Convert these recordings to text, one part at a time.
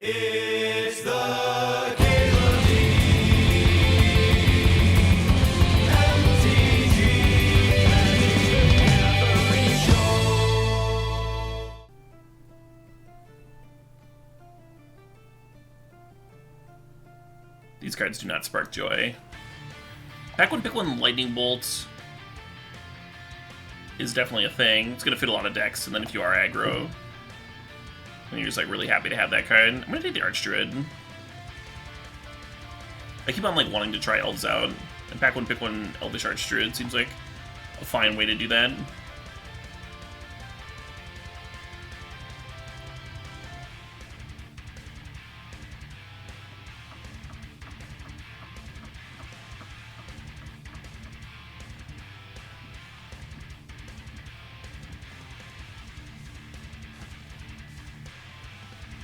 It's the CalebDMTG Gathering Show. These cards do not spark joy. P1P1 Lightning Bolt is definitely a thing. It's gonna fit a lot of decks, and then if you are aggro, and you're just like really happy to have that card. I'm gonna take the Archdruid. I keep on like wanting to try Elves out, and P1P1 Elvish Archdruid seems like a fine way to do that.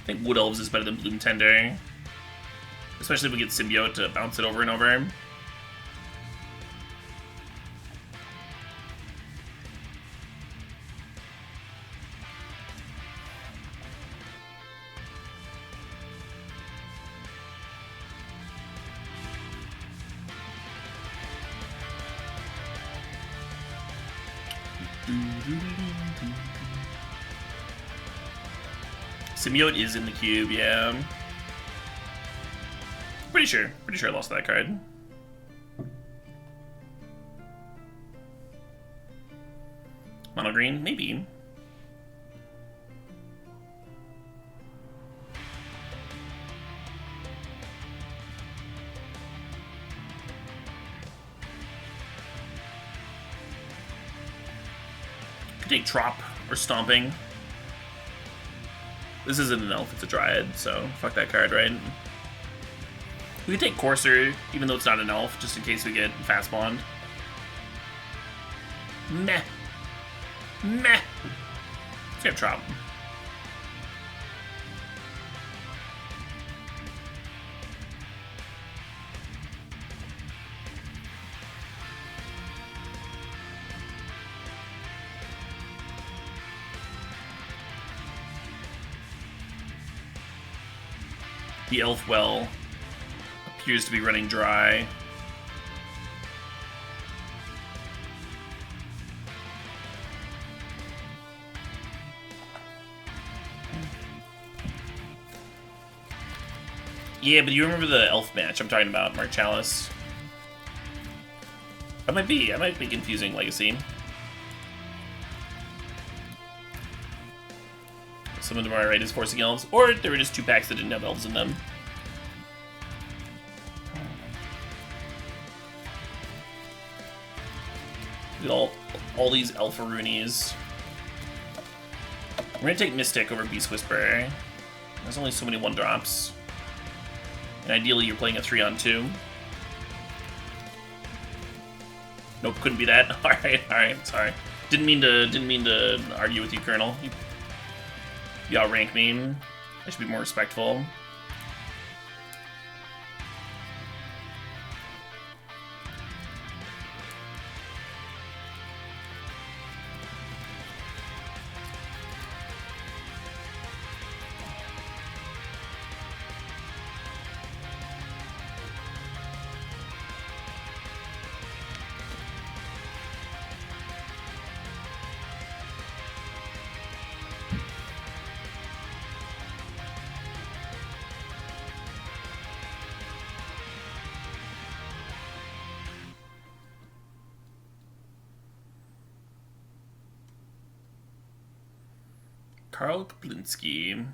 I think Wood Elves is better than Bloom Tender, especially if we get Symbiote to bounce it over and over. Symbiote is in the cube, yeah. Pretty sure I lost that card. Mono green, maybe. Could take Trop or Stomping. This isn't an elf, it's a dryad, so fuck that card, right? We could take Courser, even though it's not an elf, just in case we get Fast Bond. Meh. Meh. Let's get Trop. The Elf Well appears to be running dry. Yeah, but you remember the Elf match I'm talking about, Mark Chalice? I might be confusing Legacy. Someone to my right is forcing elves, or there were just two packs that didn't have elves in them. Look at all these Elfaroonies. We're gonna take Mystic over Beast Whisperer. There's only so many 1-drops. And ideally you're playing a 3-on-2. Nope, couldn't be that. Alright, sorry. Didn't mean to argue with you, Colonel. You outrank me. I should be more respectful. Karl Kaplinski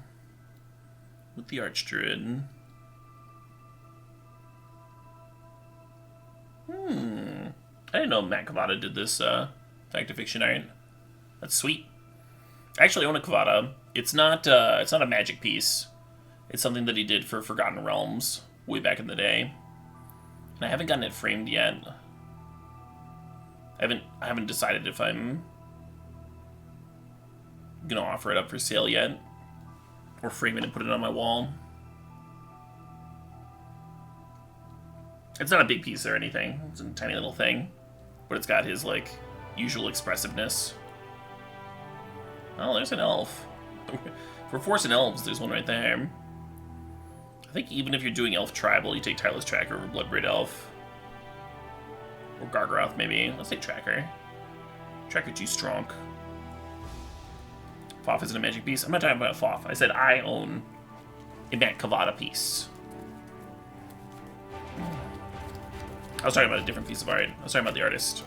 with the Archdruid. I didn't know Matt Cavada did this Fact of Fiction art. That's sweet. I actually own a Cavada. It's not a magic piece. It's something that he did for Forgotten Realms way back in the day. And I haven't gotten it framed yet. I haven't decided if I'm gonna offer it up for sale yet, or frame it and put it on my wall. It's not a big piece or anything, it's a tiny little thing, but it's got his like usual expressiveness. Oh, there's an elf. For forcing elves, there's one right there. think even if you're doing Elf Tribal, you take Tireless Tracker over Bloodbraid Elf. Or Gargaroth, maybe. Let's take Tracker. Tracker too strong. Foff isn't a magic piece. I'm not talking about Foff. I said I own a Matt Cavada piece. I was talking about a different piece of art. I was talking about the artist.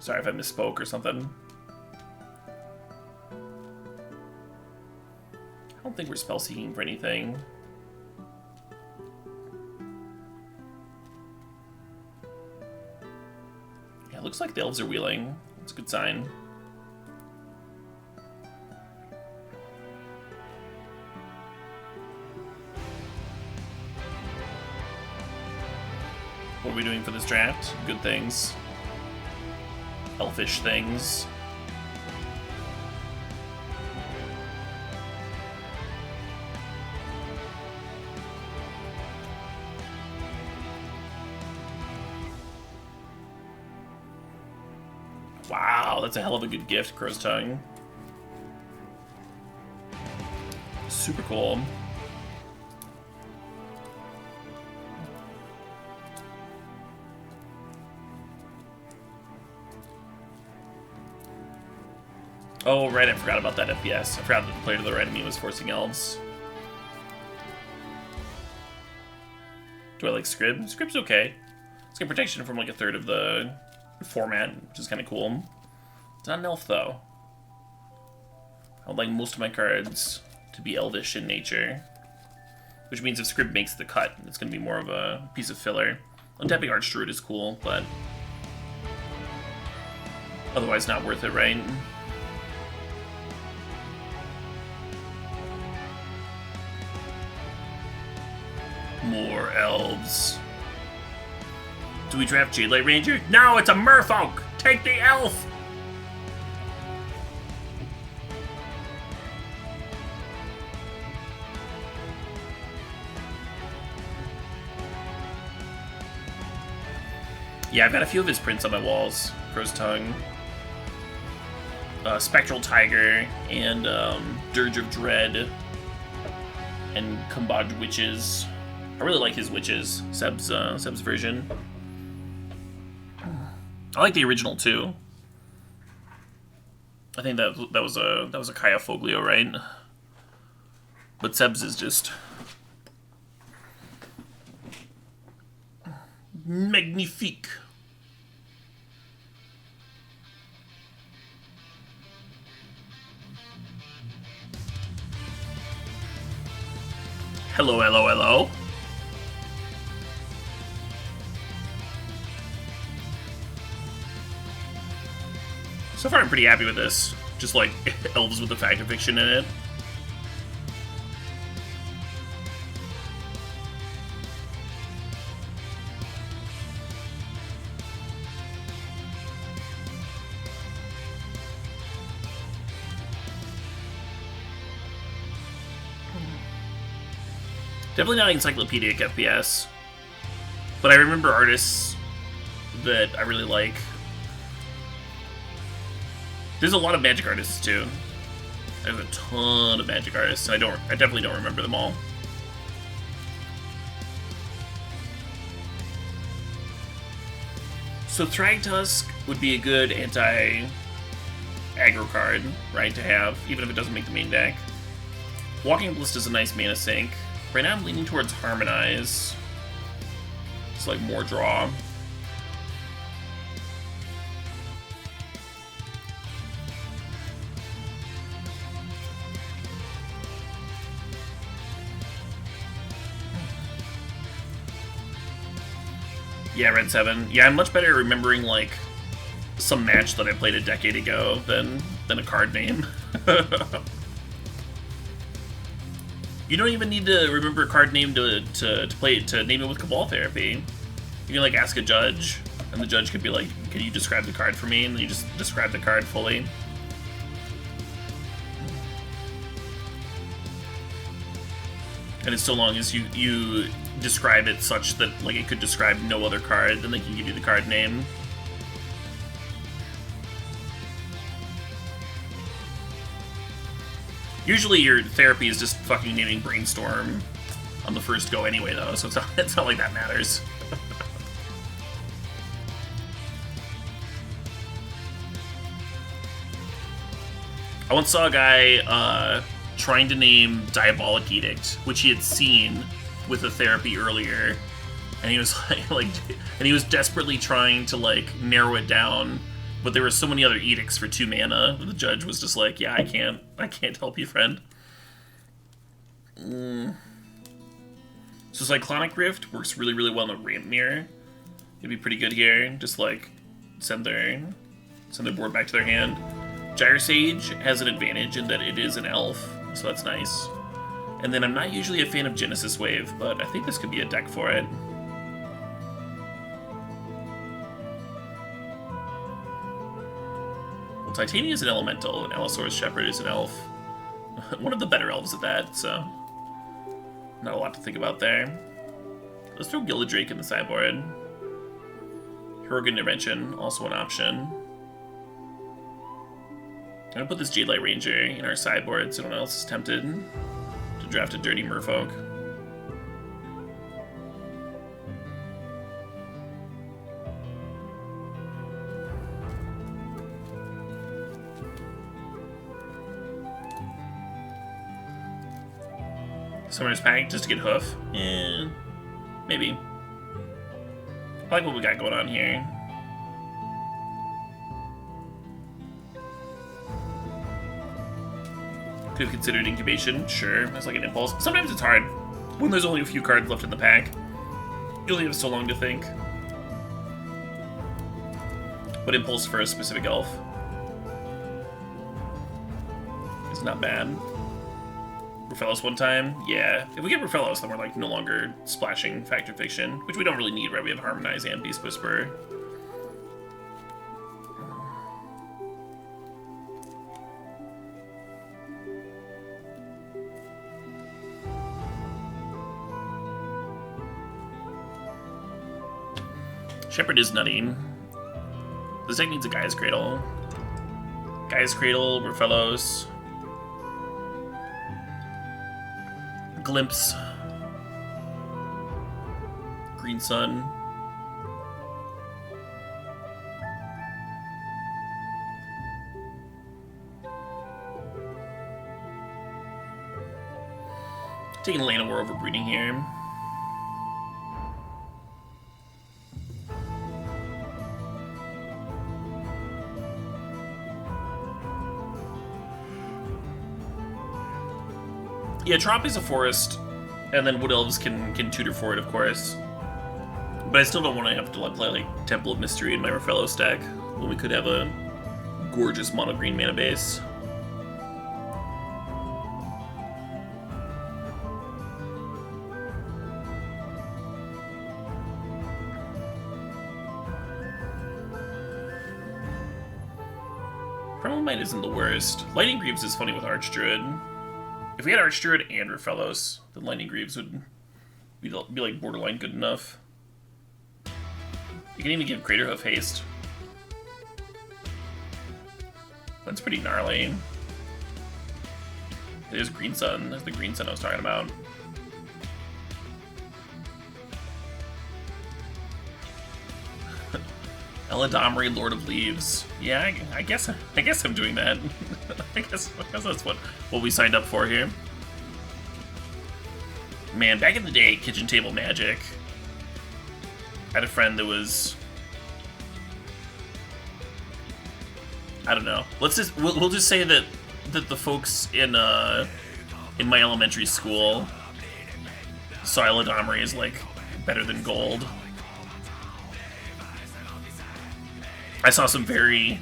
Sorry if I misspoke or something. I don't think we're spell seeking for anything. Yeah, it looks like the elves are wheeling. That's a good sign. What are we doing for this draft? Good things. Elfish things. Wow, that's a hell of a good gift, Crow's Tongue. Super cool. Oh, right, I forgot about that FPS. I forgot that the player to the right of me was forcing elves. Do I like Scrib? Scrib's okay. It's got protection from like a third of the format, which is kind of cool. It's not an elf, though. I would like most of my cards to be elvish in nature. Which means if Scrib makes the cut, it's going to be more of a piece of filler. Untapping Archdruid is cool, but otherwise not worth it, right? More elves. Do we draft Jadelight Ranger? No, it's a merfolk! Take the elf! Yeah, I've got a few of his prints on my walls. Crow's Tongue, Spectral Tiger, and Dirge of Dread, and Kambodge Witches. I really like his Witches, Seb's version. I like the original too. I think that was a Kaya Foglio, right? But Seb's is just magnifique. Hello, hello, hello. So far, I'm pretty happy with this. Just like elves with the fact of fiction in it. Definitely not encyclopedic FPS, but I remember artists that I really like. There's a lot of Magic artists too. I have a ton of Magic artists, and I definitely don't remember them all. So Thragtusk would be a good anti-aggro card, right, to have, even if it doesn't make the main deck. Walking Ballista is a nice mana sink. Right now I'm leaning towards Harmonize. It's like more draw. Yeah, Red 7. Yeah, I'm much better at remembering, like, some match that I played a decade ago than a card name. You don't even need to remember a card name to name it with Cabal Therapy. You can, like, ask a judge, and the judge could be like, can you describe the card for me? And then you just describe the card fully. And it's so long as you describe it such that like it could describe no other card, then they can give you the card name. Usually your therapy is just fucking naming Brainstorm on the first go anyway, though, so it's not like that matters. I once saw a guy trying to name Diabolic Edict, which he had seen with the therapy earlier, and he was and he was desperately trying to like narrow it down, but there were so many other edicts for 2 mana that the judge was just like, yeah, I can't help you, friend. So Cyclonic Rift works really, really well in the Ramp Mirror. It'd be pretty good here. Just like send their board back to their hand. Gyre Sage has an advantage in that it is an elf, so that's nice. And then I'm not usually a fan of Genesis Wave, but I think this could be a deck for it. Well, Titania is an elemental, and Allosaurus Shepherd is an elf. One of the better elves at that, so not a lot to think about there. Let's throw Gilded Drake in the sideboard. Heroic Intervention, also an option. I'm gonna put this Jadelight Ranger in our sideboard so no one else is tempted to draft a Dirty Merfolk. Summoner's Pact just to get Hoof? Yeah, maybe. I like what we got going on here. Could have considered Incubation, sure, as like an impulse. Sometimes it's hard when there's only a few cards left in the pack. You only have so long to think. But impulse for a specific elf is not bad. Rafellos one time? Yeah. If we get Rafellos, then we're like no longer splashing Fact or Fiction, which we don't really need, right? We have Harmonize and Beast Whisper. Shepherd is nutty. This deck needs a Gaia's Cradle. Gaia's Cradle, Rafellos. Glimpse. Green Sun. Taking Llanowar over Breeding here. Yeah, Trop is a forest, and then Wood Elves can tutor for it, of course. But I still don't want to have to play like Temple of Mystery in my Rafellos deck when we could have a gorgeous mono green mana base. Primal Might isn't the worst. Lightning Greaves is funny with Archdruid. If we had Archdruid and Rafellos, then Lightning Greaves would be like borderline good enough. You can even give Craterhoof haste. That's pretty gnarly. There's Green Sun. That's the Green Sun I was talking about. Eladamri, Lord of Leaves. Yeah, I guess I'm doing that. I guess that's what we signed up for here. Man, back in the day, Kitchen Table Magic. I had a friend that was, I don't know. We'll just say that the folks in my elementary school saw Eladamri as like better than gold. I saw some very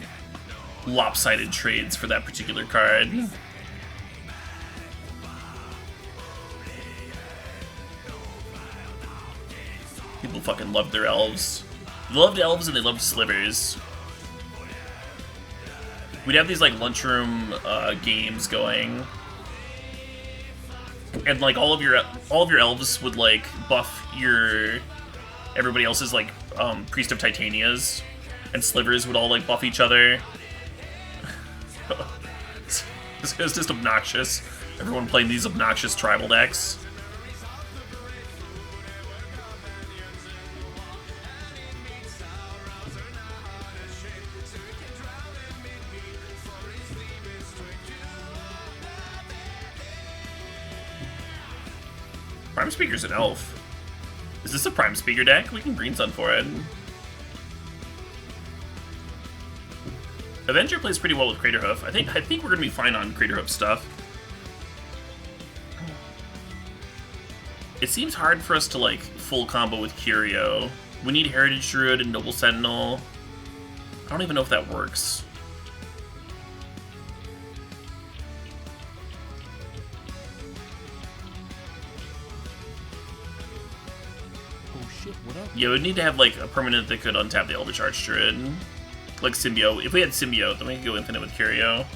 lopsided trades for that particular card. People fucking loved their elves. They loved elves and they loved slivers. We'd have these like lunchroom games going. and like all of your elves would like buff your everybody else's like Priest of Titanias, and slivers would all like buff each other. This is just obnoxious. Everyone playing these obnoxious tribal decks. Prime Speaker's an elf. Is this a Prime Speaker deck? We can Green Sun for it. Avenger plays pretty well with Craterhoof. I think we're gonna be fine on Craterhoof stuff. It seems hard for us to like full combo with Curio. We need Heritage Druid and Noble Sentinel. I don't even know if that works. Yeah, we'd need to have like a permanent that could untap the Elvish Archdruid. Like Symbiote. If we had Symbiote, then we could go infinite with Curio.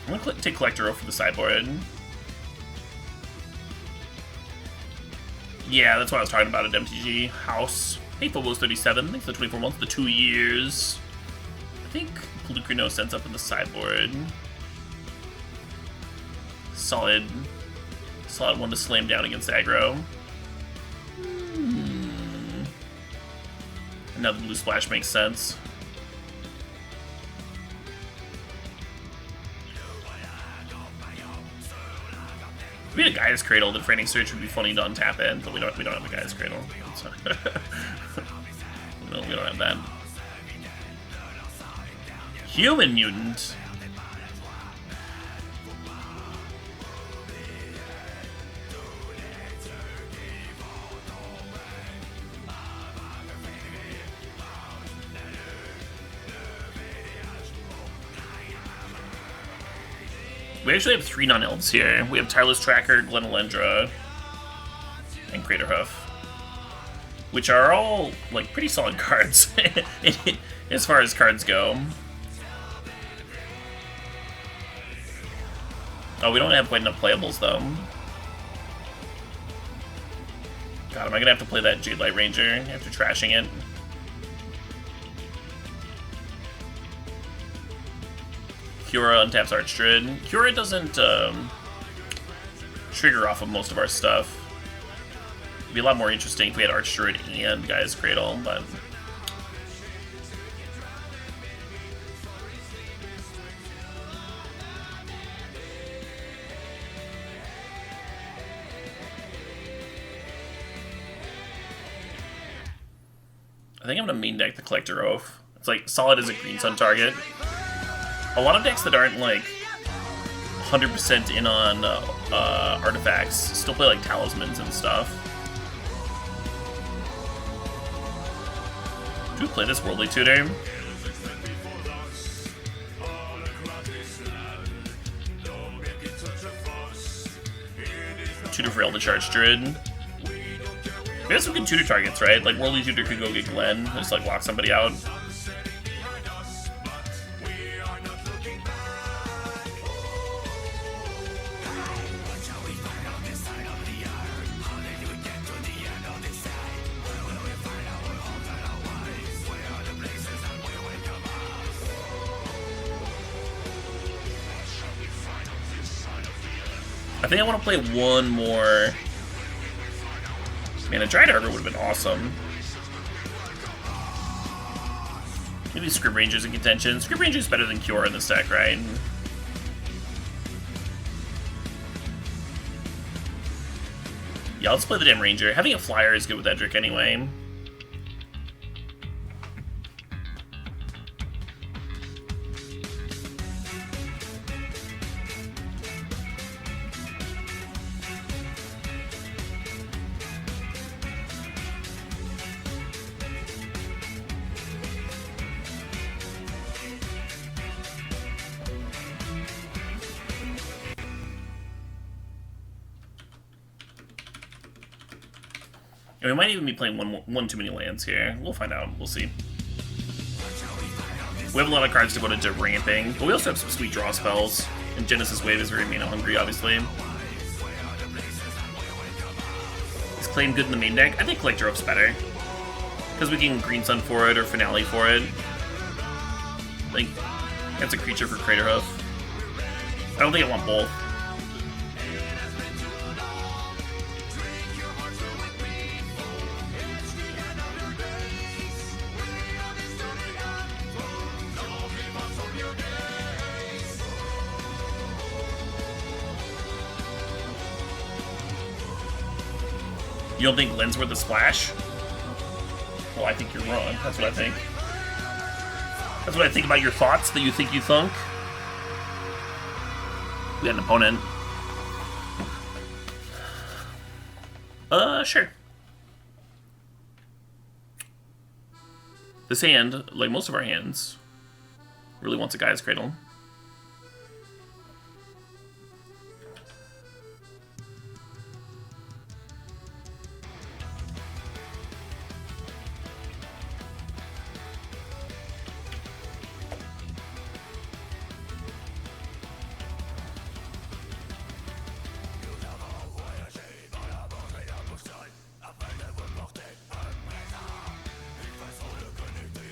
I'm gonna take Collector for the sideboard. Yeah, that's what I was talking about at MTG. House. Hey, Phobos 37. Thanks for the 24 months, the 2 years. I think Pelucrino sends up in the sideboard. Solid one to slam down against aggro. Another blue splash makes sense. If we had a Gaia's Cradle, the Training Search would be funny to untap in, but we don't have a Gaia's Cradle. So no, we don't have that. Human Mutant. We actually have 3 non-elves here. We have Tireless Tracker, Glenelendra, and Craterhoof, which are all like pretty solid cards as far as cards go. Oh, we don't have quite enough playables though. God, am I gonna have to play that Jade Light Ranger after trashing it? Cura untaps Archdruid. Cura doesn't trigger off of most of our stuff. It'd be a lot more interesting if we had Archdruid and Gaia's Cradle, but... I think I'm gonna main deck the Collector Oath. It's like solid as a Green Sun target. A lot of decks that aren't like 100% in on artifacts still play like talismans and stuff. Do we play this Worldly Tutor? Tutor for Elvish Archdruid. We have some good tutor targets, right? Like Worldly Tutor could go get Glenn, just like lock somebody out. I think I want to play one more. Man, a Dryad Arbor would have been awesome. Maybe Scrib Ranger's in contention. Scrib Ranger's better than Cure in this deck, right? Yeah, let's play the damn Ranger. Having a flyer is good with Edric anyway. And we might even be playing one too many lands here. We'll find out. We'll see. We have a lot of cards devoted to ramping, but we also have some sweet draw spells. And Genesis Wave is very mana hungry, obviously. Is Claim good in the main deck? I think Collector Oath's better. Because we can Green Sun for it or Finale for it. Like, that's a creature for Craterhoof. I don't think I want both. You don't think Lynn's worth a splash? Well, I think you're wrong. That's what I think. That's what I think about your thoughts that you think you thunk. We got an opponent. Sure. This hand, like most of our hands, really wants a Gaia's Cradle.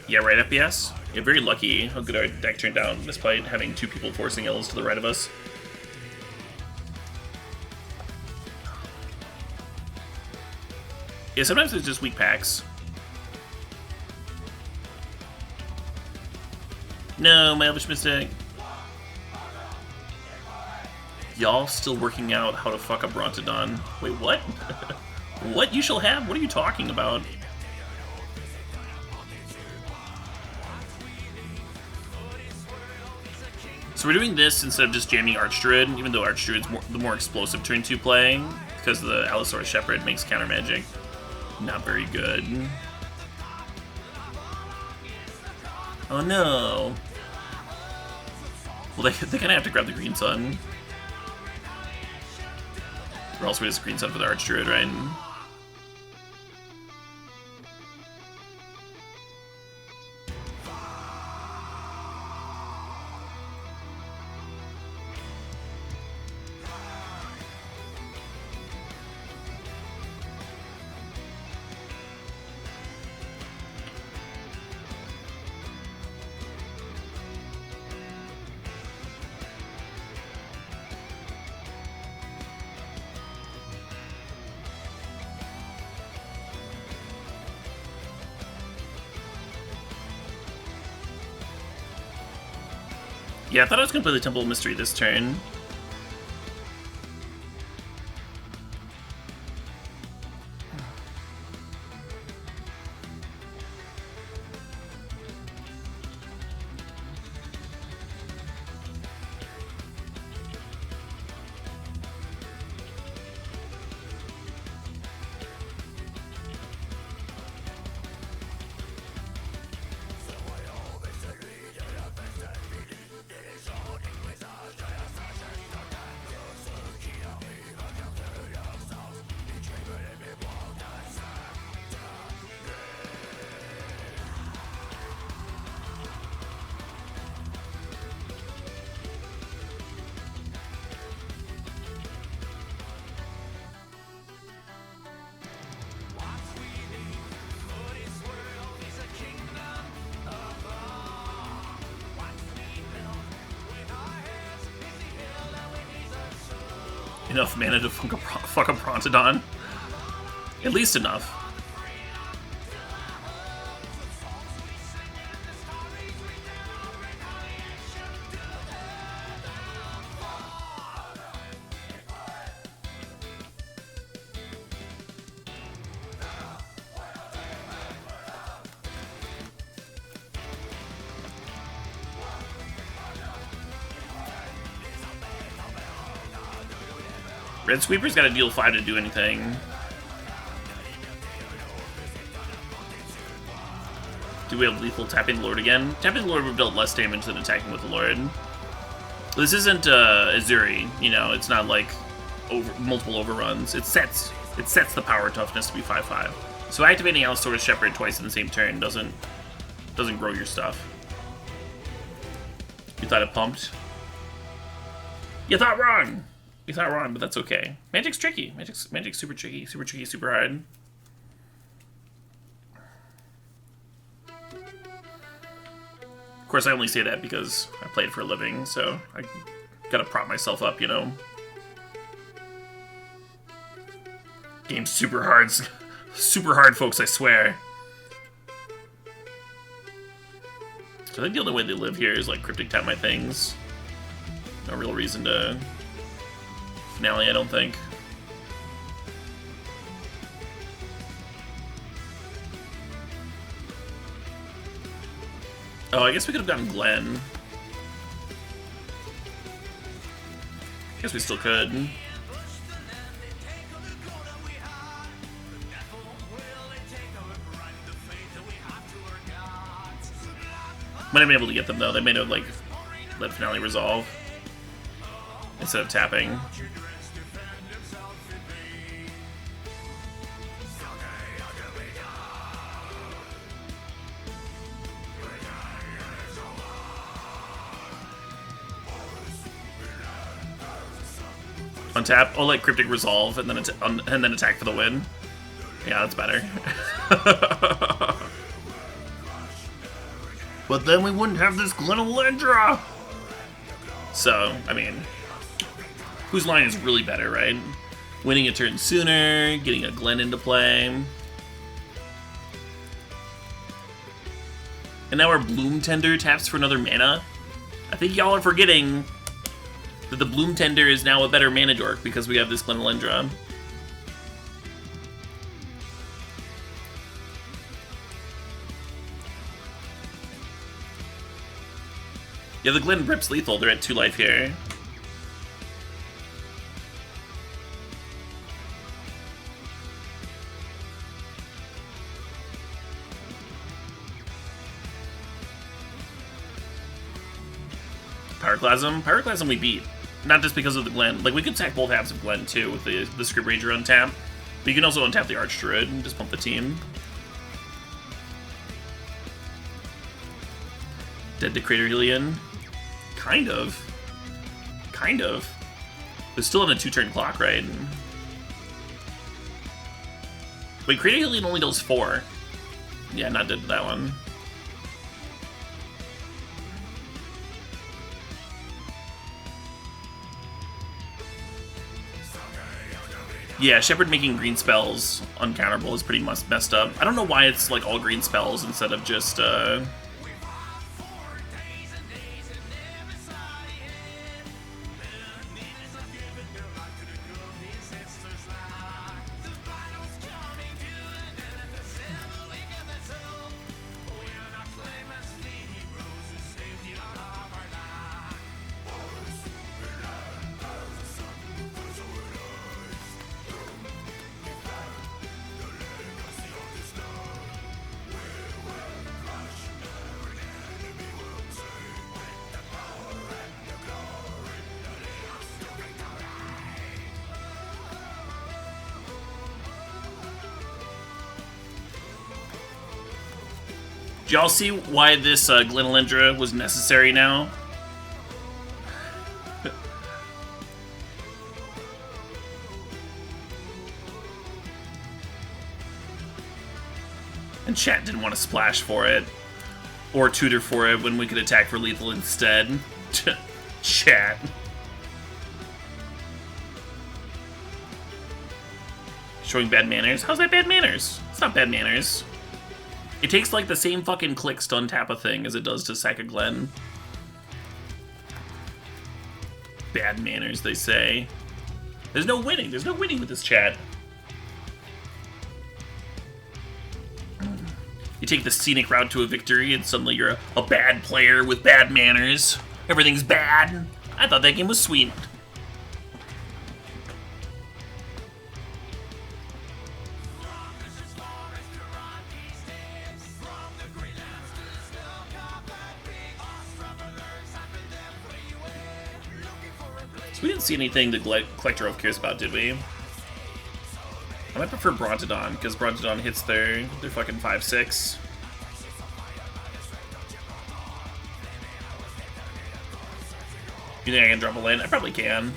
Yeah, right, FPS? Yeah, very lucky how good our deck turned out, despite having two people forcing Elves to the right of us. Yeah, sometimes it's just weak packs. No, my Elvish mistake. Y'all still working out how to fuck up Brontodon. Wait, what? What you shall have? What are you talking about? So we're doing this instead of just jamming Archdruid, even though Archdruid's the more explosive turn 2 play, because the Allosaurus Shepherd makes counter magic not very good. Oh no. Well, they kind of have to grab the Green Sun. Or else we just Green Sun for the Archdruid, right? Yeah, I thought I was going to play the Temple of Mystery this turn. Enough mana to fuck up Brontodon. At least enough. Red Sweeper's got to deal 5 to do anything. Do we have lethal tapping the Lord again? Tapping the Lord would have dealt less damage than attacking with the Lord. This isn't Azuri, you know, it's not like multiple overruns. It sets the power toughness to be 5/5. So activating Allosaurus Shepherd twice in the same turn doesn't grow your stuff. You thought it pumped? You thought wrong. You thought wrong, but that's okay. Magic's tricky. Magic's super tricky, super hard. Of course, I only say that because I play it for a living, so I gotta prop myself up, you know. Game's super hard. Super hard, folks, I swear. So I think the only way they live here is, like, Cryptic Tap my things. No real reason to finale, I don't think. Oh, I guess we could have gotten Glenn. I guess we still could. Might have been able to get them though. They may have like let finale resolve instead of tapping. Untap. Oh, like Cryptic Resolve and then attack for the win. Yeah, that's better. But then we wouldn't have this Glenelendra! So, I mean, whose line is really better, right? Winning a turn sooner, getting a Glen into play. And now our Bloom Tender taps for another mana? I think y'all are forgetting that the Bloom Tender is now a better mana dork because we have this Glenelendra. Yeah, the Glen rips lethal. They're at 2 life here. Pyroclasm? Pyroclasm we beat. Not just because of the Glen. Like, we could attack both halves of Glen, too, with the Script Ranger untap. But you can also untap the Archdruid and just pump the team. Dead to Crater Helion? Kind of. Kind of. It's still on a 2-turn clock, right? Wait, Crater Helion only does 4. Yeah, not dead to that one. Yeah, Shepherd making green spells uncounterable is pretty messed up. I don't know why it's like all green spells instead of just Do y'all see why this Glenelendra was necessary now? And chat didn't want to splash for it. Or tutor for it when we could attack for lethal instead. Chat. Showing bad manners? How's that bad manners? It's not bad manners. It takes like the same fucking clicks to untap a thing as it does to sack a Glen. Bad manners, they say. There's no winning. There's no winning with this chat. You take the scenic route to a victory and suddenly you're a bad player with bad manners. Everything's bad. I thought that game was sweet. So we didn't see anything that Collector Elf cares about, did we? I might prefer Brontodon, because Brontodon hits their fucking 5/6. You think I can drop a land? I probably can.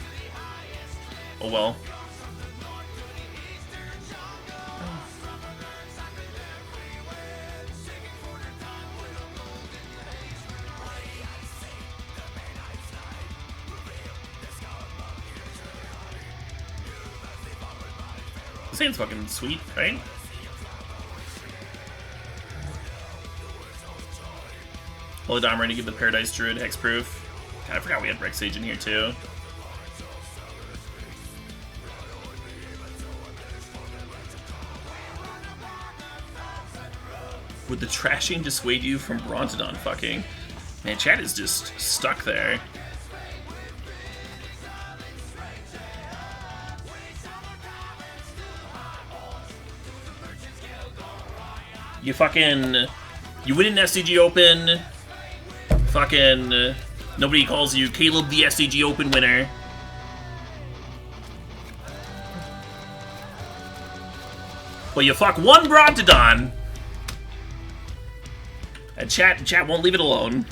Oh well. This hand's fucking sweet, right? Holy Dom ready to give the Paradise Druid hexproof. God, I forgot we had Rex Sage in here too. Would the trashing dissuade you from Brontodon fucking? Man, chat is just stuck there. You fucking... You win an SCG Open. Fucking... nobody calls you Caleb the SCG Open winner. But you fuck one Brontodon. And chat won't leave it alone.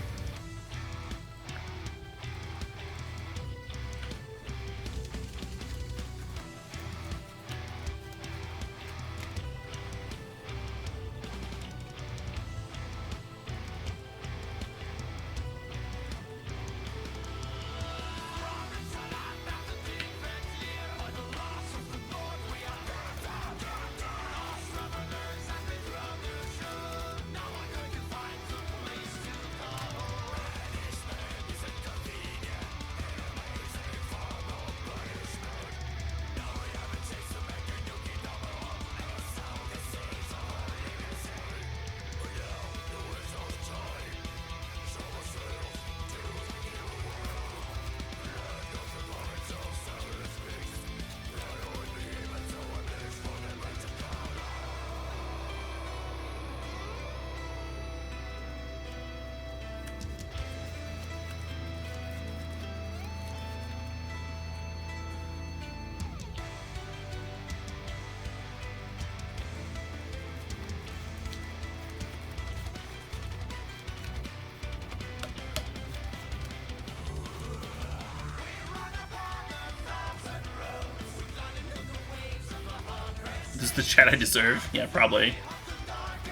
This is the chat I deserve. Yeah, probably.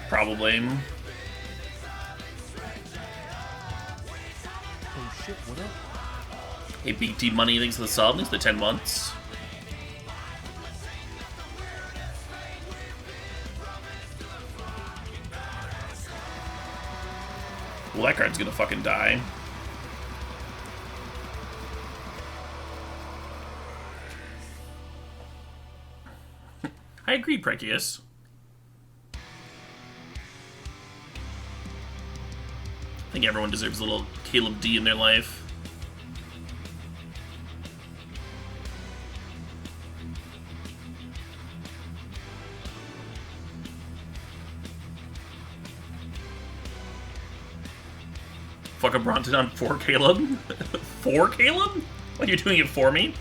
Probably. Oh shit, what up? Hey, BT Money, thanks for the sub. Thanks for the 10 months. Well, that card's gonna fucking die. I agree, Precious. I think everyone deserves a little Caleb D in their life. Fuck a Brontodon for Caleb? For Caleb? What, you're doing it for me?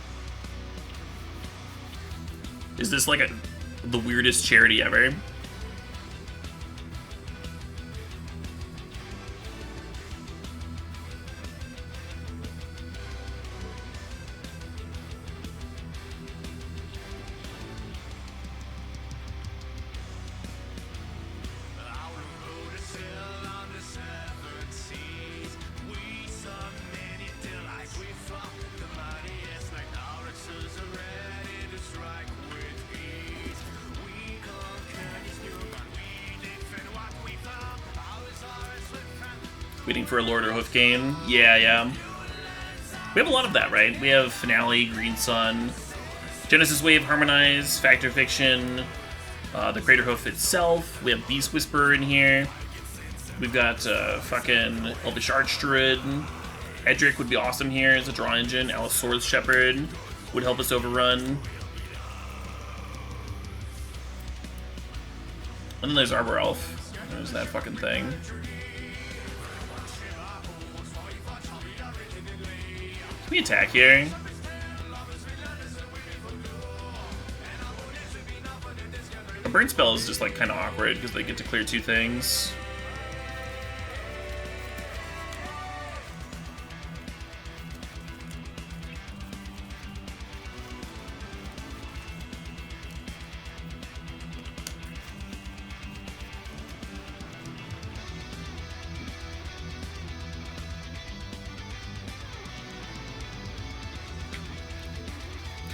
Is this like the weirdest charity ever? Waiting for a Lord or Hoof game. Yeah. We have a lot of that, right? We have Finale, Green Sun, Genesis Wave, Harmonize, Factor Fiction, the Greater Hoof itself. We have Beast Whisperer in here. We've got fucking Elvish Archdruid. Edric would be awesome here as a draw engine. Allosaurus Shepherd would help us overrun. And then there's Arbor Elf. There's that fucking thing. Can we attack here? A burn spell is just like kind of awkward because they get to clear two things.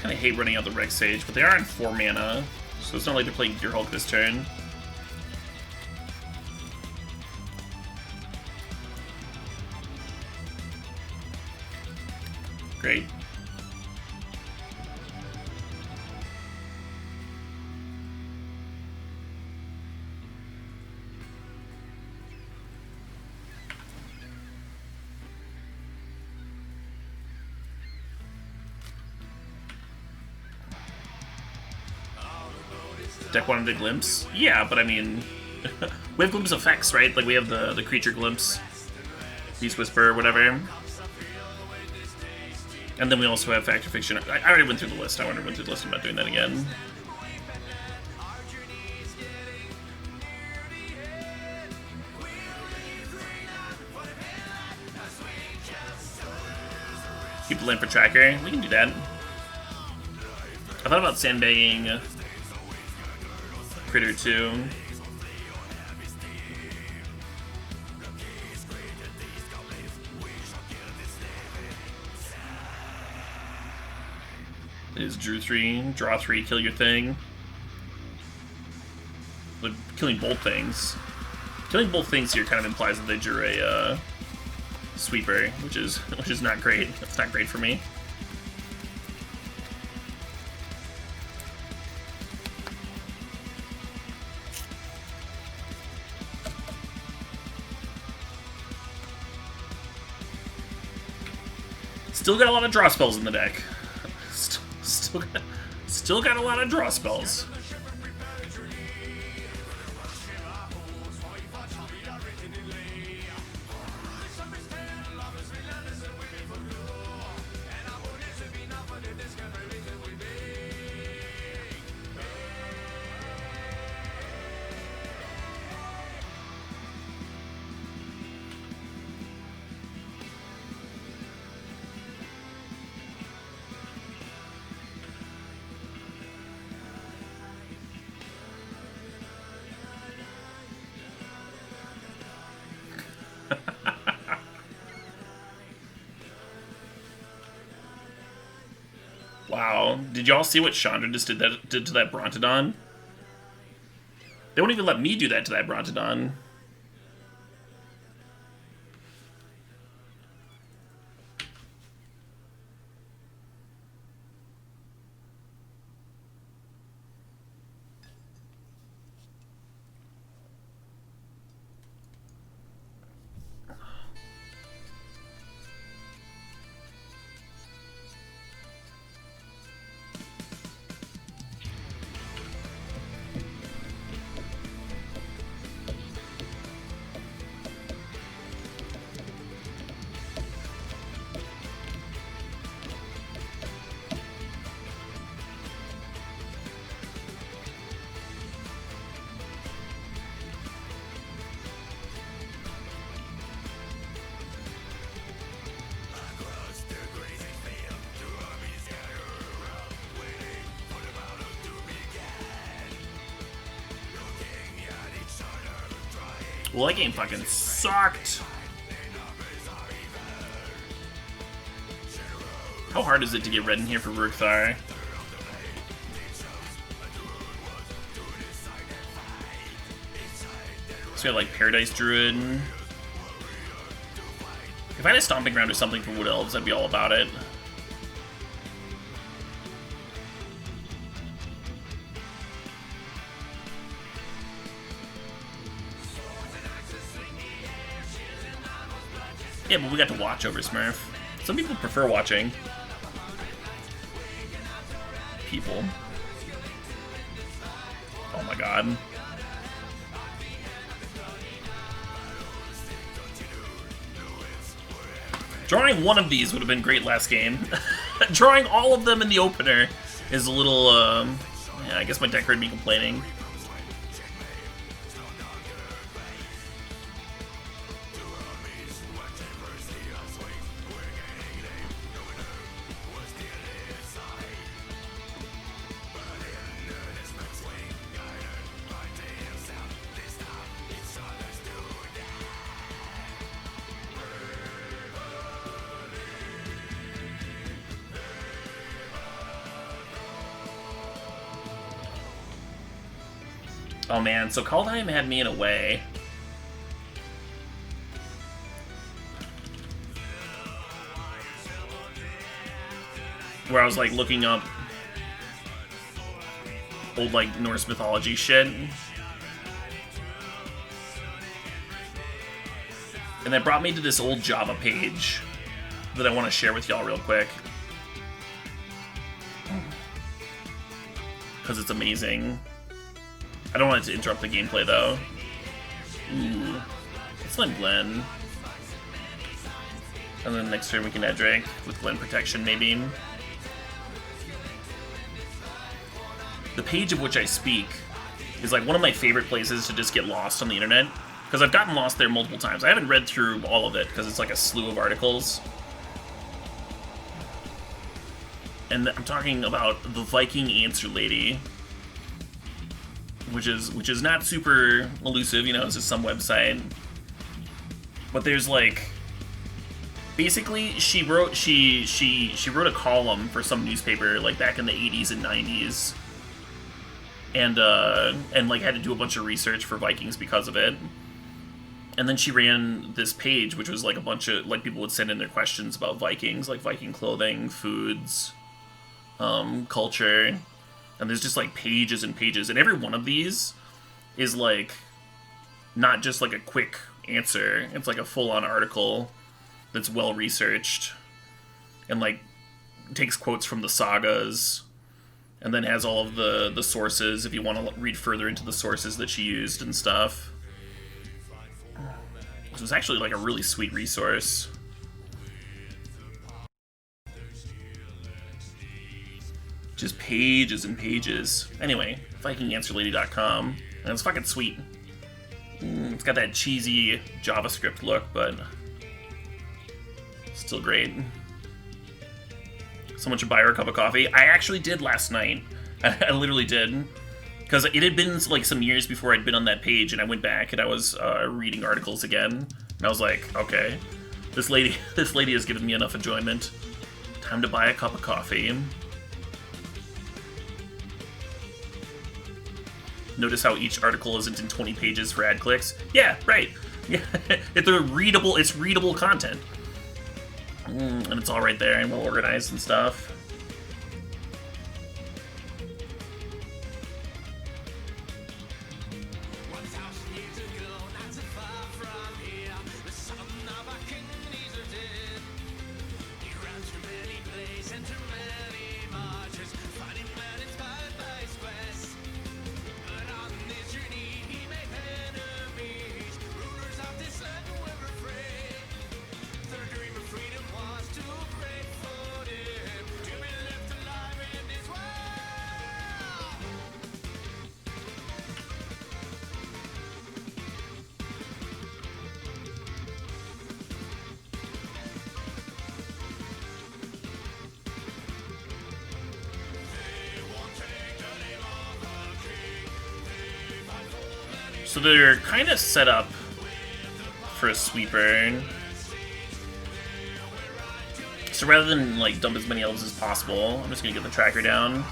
kind of hate running out the Rex Sage, but they are in 4 mana, so it's not like they're playing Gear Hulk this turn. Great. Deck wanted a glimpse? Yeah, but I mean, we have glimpse effects, right? Like we have the creature glimpse, Beast Whisper, whatever. And then we also have Fact or Fiction. I already went through the list. I already went through the list. I'm not doing that again. Keep the land for tracker. We can do that. I thought about sandbagging Critter 2. Is drew 3, draw 3, kill your thing. But killing both things. Killing both things here kind of implies that they drew a sweeper, which is not great. That's not great for me. Still got a lot of draw spells in the deck. Still got a lot of draw spells. Wow, did y'all see what Chandra just did to that Brontodon? They won't even let me do that to that Brontodon. Well, that game fucking sucked. How hard is it to get red in here for Rurkthar? So we have like Paradise Druid. If I had a Stomping Ground or something for Wood Elves, I'd be all about it. Yeah, but we got to watch over Smurf. Some people prefer watching. People. Oh my god. Drawing one of these would have been great last game. Drawing all of them in the opener is a little, yeah, I guess my deck heard me complaining. Oh man, so Kaldheim had me in a way. Where I was like looking up old like Norse mythology shit. And that brought me to this old Java page that I want to share with y'all real quick. Because it's amazing. I don't want it to interrupt the gameplay though. Ooh. Let's let Glenn. And then next turn we can add Drake with Glenn protection maybe. The page of which I speak is like one of my favorite places to just get lost on the internet. Because I've gotten lost there multiple times. I haven't read through all of it because it's like a slew of articles. And I'm talking about the Viking Answer Lady, which is not super elusive, you know, it's just some website. But there's like, basically she wrote a column for some newspaper like back in the 80s and 90s, and like had to do a bunch of research for Vikings because of it. And then she ran this page, which was like a bunch of, like, people would send in their questions about Vikings, like Viking clothing, foods, culture, and there's just like pages and pages, and every one of these is like not just like a quick answer, it's like a full-on article that's well researched and like takes quotes from the sagas and then has all of the sources if you want to read further into the sources that she used and stuff. It was actually like a really sweet resource. Just pages and pages. Anyway, VikingAnswerLady.com, and it's fucking sweet. It's got that cheesy JavaScript look, but still great. Someone should buy her a cup of coffee. I actually did last night. I literally did. Because it had been like some years before I'd been on that page, and I went back and I was reading articles again, and I was like, okay, this lady has given me enough enjoyment. Time to buy a cup of coffee. Notice how each article isn't in 20 pages for ad clicks? Yeah, right. Yeah, it's readable content. And it's all right there and well organized and stuff. So they're kind of set up for a sweeper. So rather than like dump as many elves as possible, I'm just gonna get the tracker down.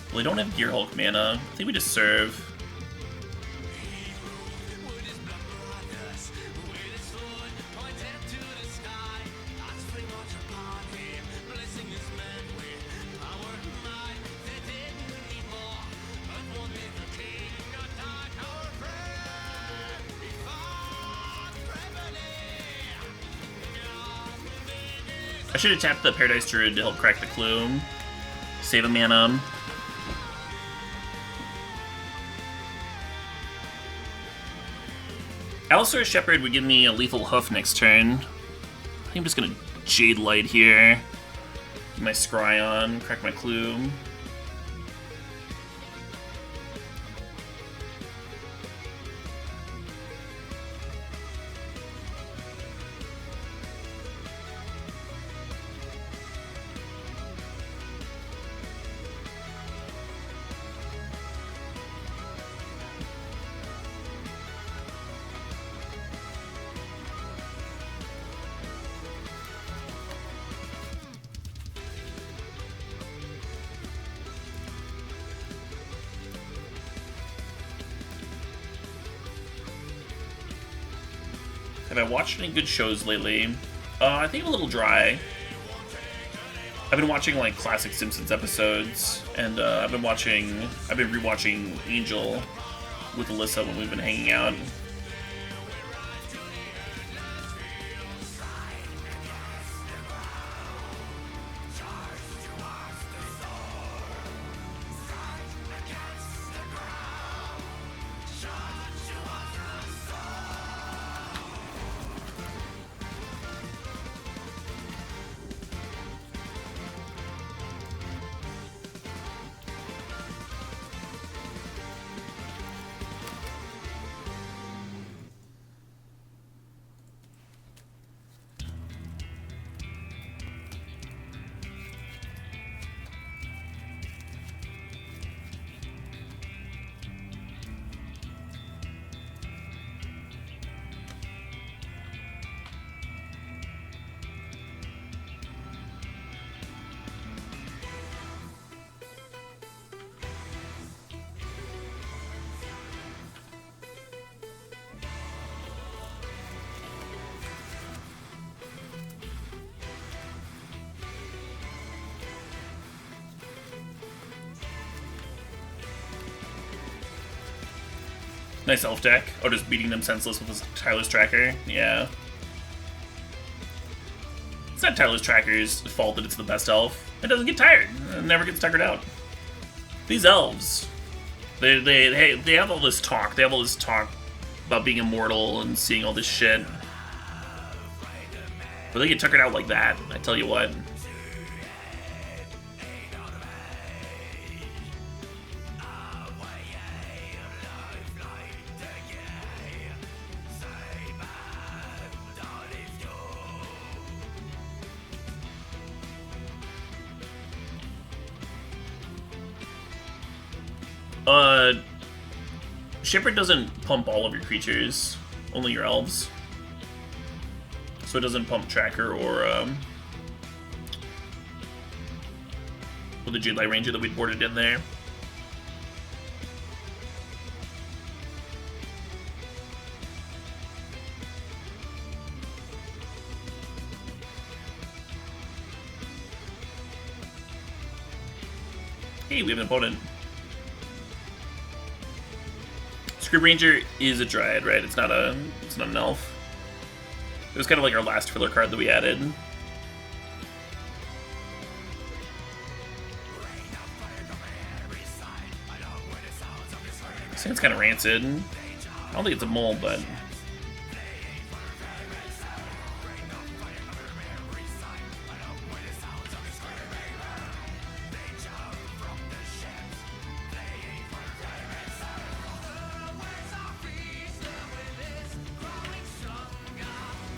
Well, they don't have Gear Hulk mana. I think we just serve. I should have tapped the Paradise Druid to help crack the clue. Save a mana. Allosaurus Shepherd would give me a lethal hoof next turn. I think I'm just gonna Jade Light here. Get my Scry on, crack my clue. Have I watched any good shows lately? I think I'm a little dry. I've been watching like classic Simpsons episodes, and I've been rewatching Angel with Alyssa when we've been hanging out. Nice elf deck. Oh, just beating them senseless with this Tireless Tracker. Yeah. It's not Tireless Tracker's fault that it's the best elf. It doesn't get tired. It never gets tuckered out. These elves, they have all this talk. They have all this talk about being immortal and seeing all this shit. But they get tuckered out like that, I tell you what. Shepherd doesn't pump all of your creatures, only your elves. So it doesn't pump Tracker or the Jade Light Ranger that we boarded in there. Hey, we have an opponent. Screw Ranger is a Dryad, right? It's not an elf. It was kind of like our last filler card that we added. I think it's kind of rancid. I don't think it's a mole, but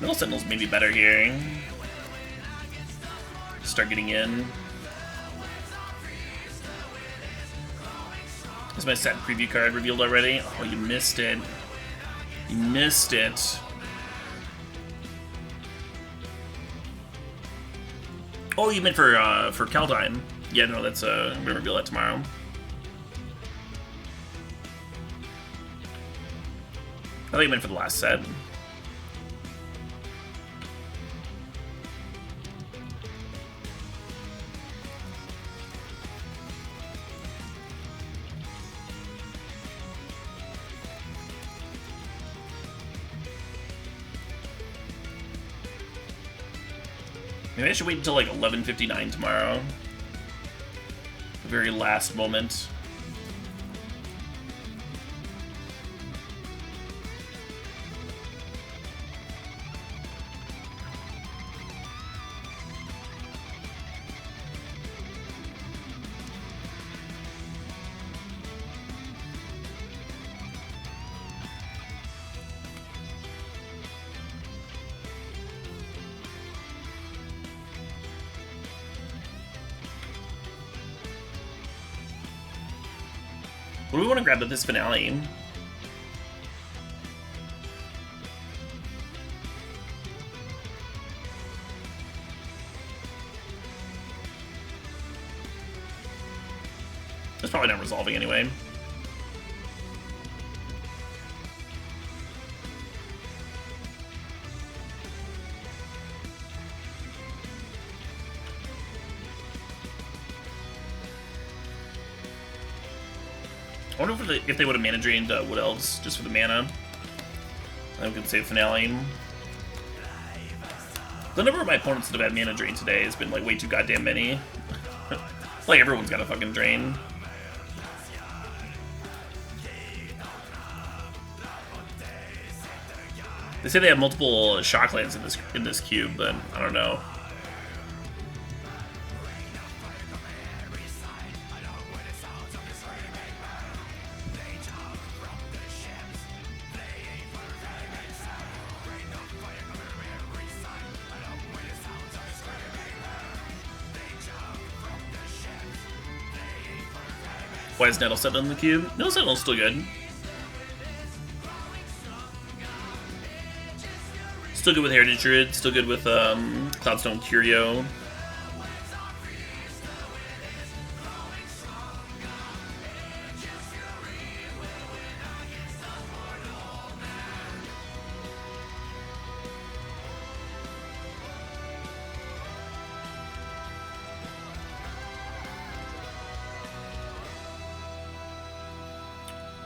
Middle Sentinel's maybe better here. Start getting in. Is my set preview card revealed already? Oh, you missed it. You missed it. Oh, you meant for Kaldheim. Yeah, no, that's I'm gonna reveal that tomorrow. I thought you meant for the last set. Maybe I should wait until like 11:59 tomorrow. The very last moment. What do we want to grab at this finale? It's probably not resolving anyway. I wonder if they would have mana drained Wood Elves just for the mana. Then we could save Finale. The number of my opponents that have had mana drain today has been like way too goddamn many. Like everyone's got a fucking drain. They say they have multiple shocklands in this cube, but I don't know. Why is Nettle Sentinel in the cube? Nettle Sentinel's still good. Still good with Heritage Druid, still good with Cloudstone Curio.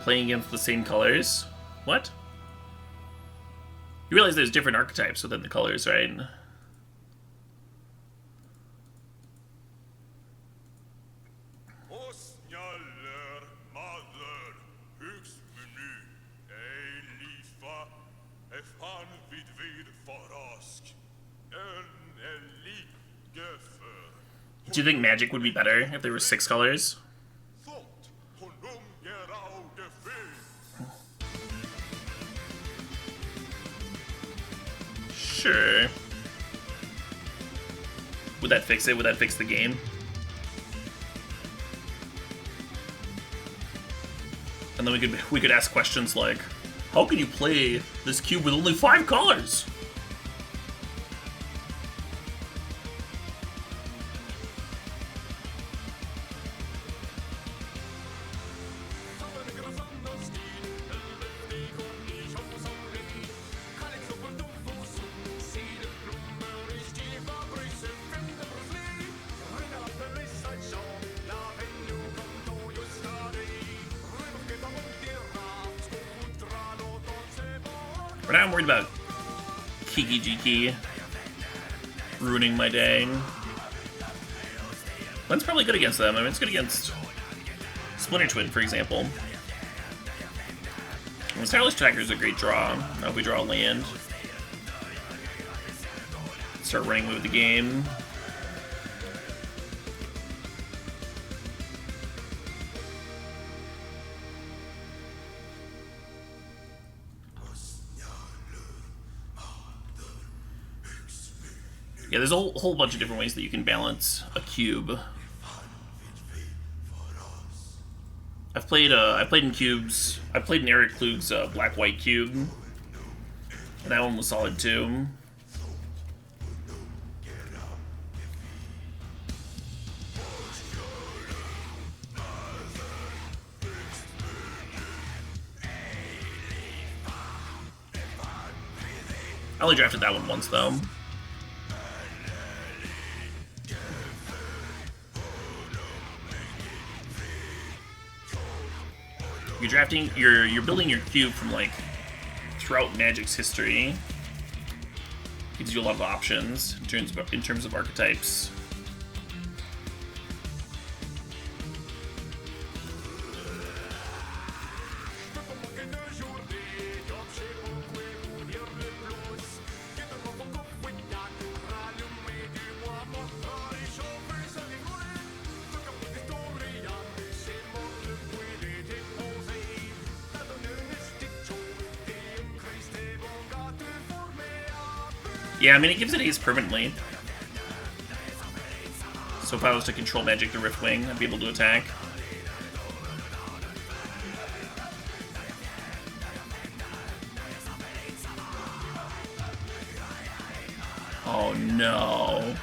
Playing against the same colors? What? You realize there's different archetypes within the colors, right? Do you think Magic would be better if there were 6 colors? Sure. Would that fix it? Would that fix the game? And then we could ask questions like, how can you play this cube with only 5 colors? For now, I'm worried about Kiki Jiki ruining my day. Len's probably good against them. I mean, it's good against Splinter Twin, for example. And Stylish Tracker is a great draw. Now if we draw a land, start running with the game. Yeah, there's a whole bunch of different ways that you can balance a cube. I've played in cubes. I played in Eric Klug's black-white cube, and that one was solid too. I only drafted that one once though. You're building your cube from like throughout Magic's history. Gives you a lot of options in terms of archetypes. Yeah, I mean, it gives it haste permanently. So if I was to control Magic the Riftwing, I'd be able to attack. Oh no.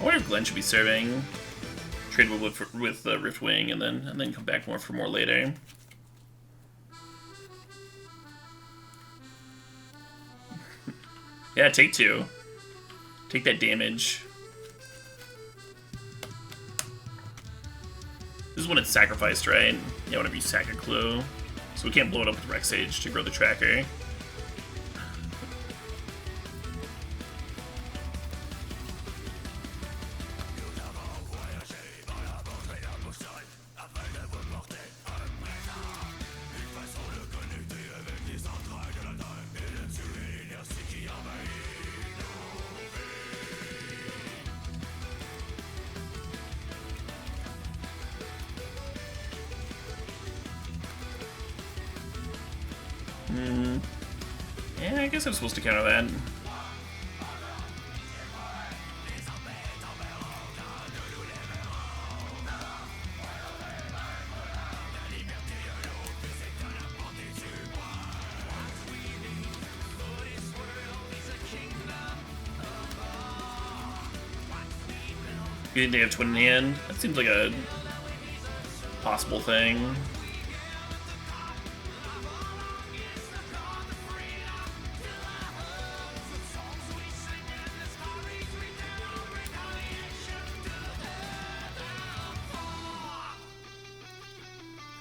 I wonder if Glenn should be serving. Trade with Riftwing and then come back for more later. Yeah, take 2. Take that damage. This is when it's sacrificed, right? Yeah, whenever you sack a clue. So we can't blow it up with Rex Sage to grow the tracker. Yeah, I guess I'm supposed to counter that. You think they have twin in hand? That seems like a possible thing.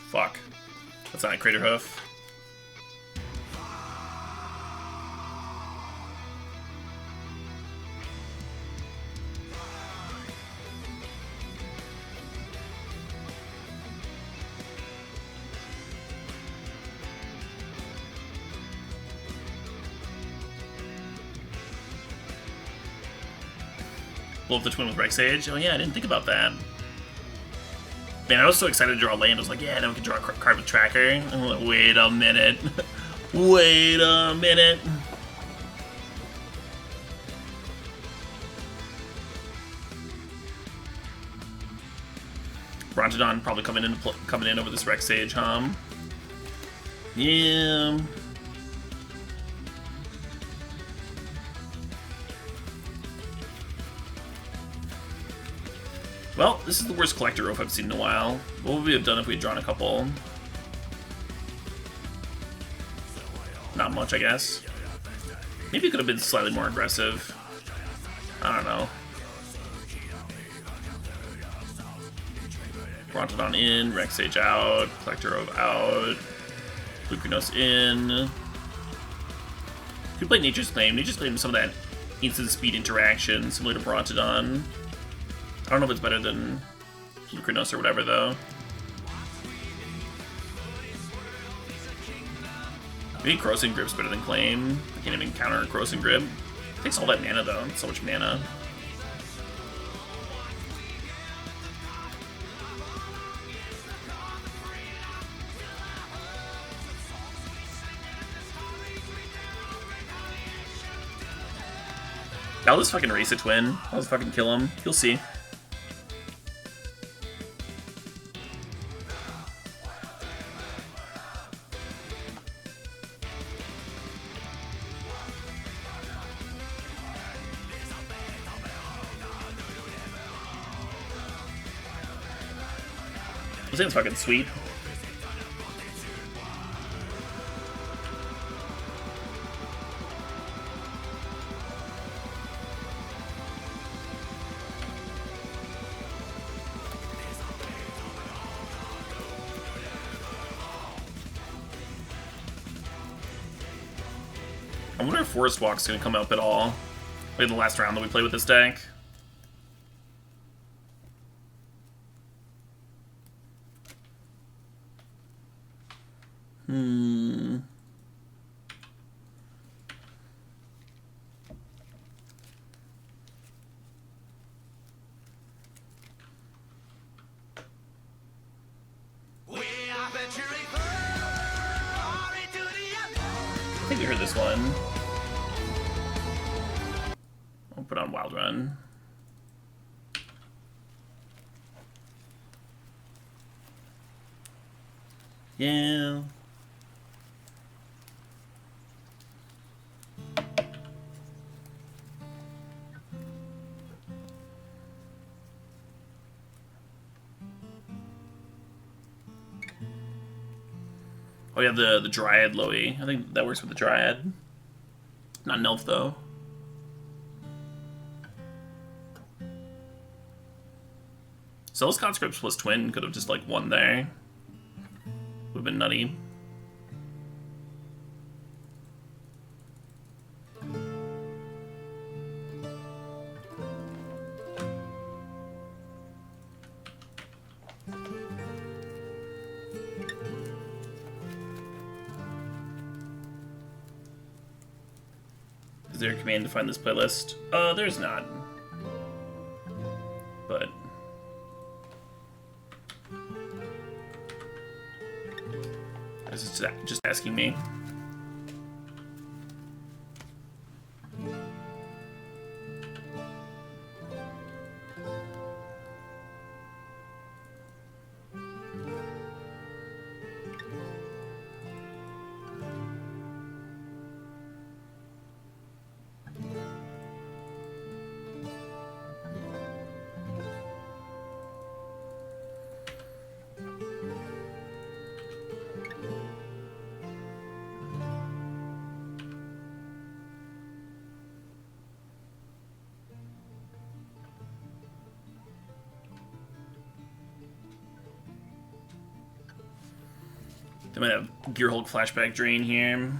Fuck. That's not a Crater Hoof. Blow up the twin with Rex Sage. Oh yeah, I didn't think about that. Man, I was so excited to draw land. I was like, yeah, now we can draw a card with Tracker. I'm like, wait a minute. Wait a minute. Brontodon probably coming in over this Rex Sage, huh? Yeah. Well, this is the worst Collector Oath I've seen in a while. What would we have done if we'd drawn a couple? Not much, I guess. Maybe it could have been slightly more aggressive. I don't know. Brontodon in, Rex Sage out, Collector Oath out, Lucrinos in. If you play Nature's Claim is some of that instant speed interaction similar to Brontodon. I don't know if it's better than Lucrinos or whatever, though. Maybe Corrosive Grip's better than Claim. I can't even counter Corrosive Grip. It takes all that mana, though. So much mana. I'll just fucking race a twin. I'll just fucking kill him. You'll see. This thing's fucking sweet. I wonder if Forest Walk's gonna come up at all. Like the last round that we played with this deck. I think we heard this one. I'll put on Wild Run. Yeah. Oh yeah, the Dryad Loey. I think that works with the Dryad. Not an Elf though. Soul's Conscripts plus Twin could have just, like, won there. Would have been nutty. Is there a command to find this playlist? There's not. But... this is just asking me. They might have Gearhulk Flashback Drain here.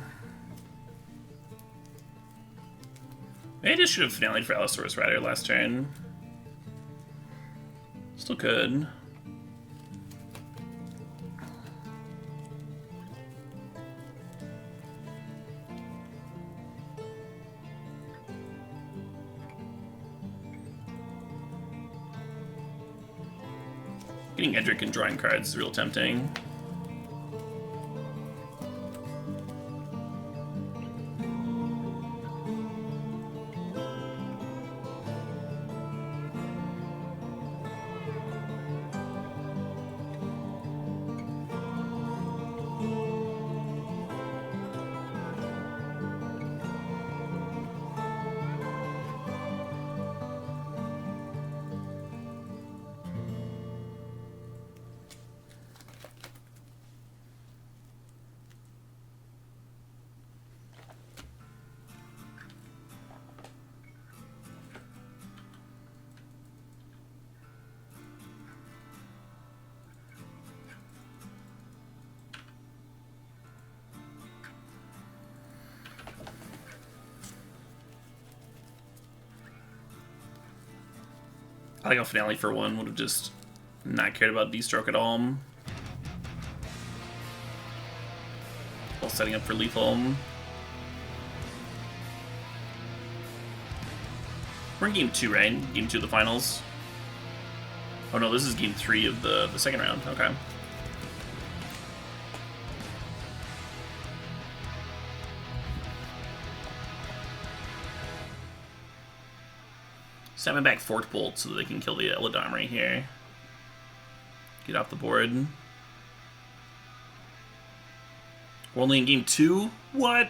Maybe I just should have finale'd for Allosaurus Rider last turn. Still could. Getting Edric and drawing cards is real tempting. I think a finale for one would have just not cared about D-Stroke at all. While setting up for lethal. We're in game 2, right? Game 2 of the finals. Oh no, this is game 3 of the second round. Okay. Summon back Fort Bolt so that they can kill the Eladom right here. Get off the board. We're only in game 2? What?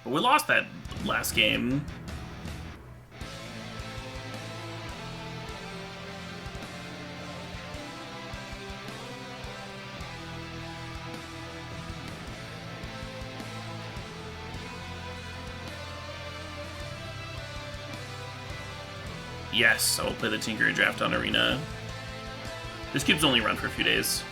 But we lost that last game. Yes, I will play the Tinker draft on Arena. This cube's only run for a few days.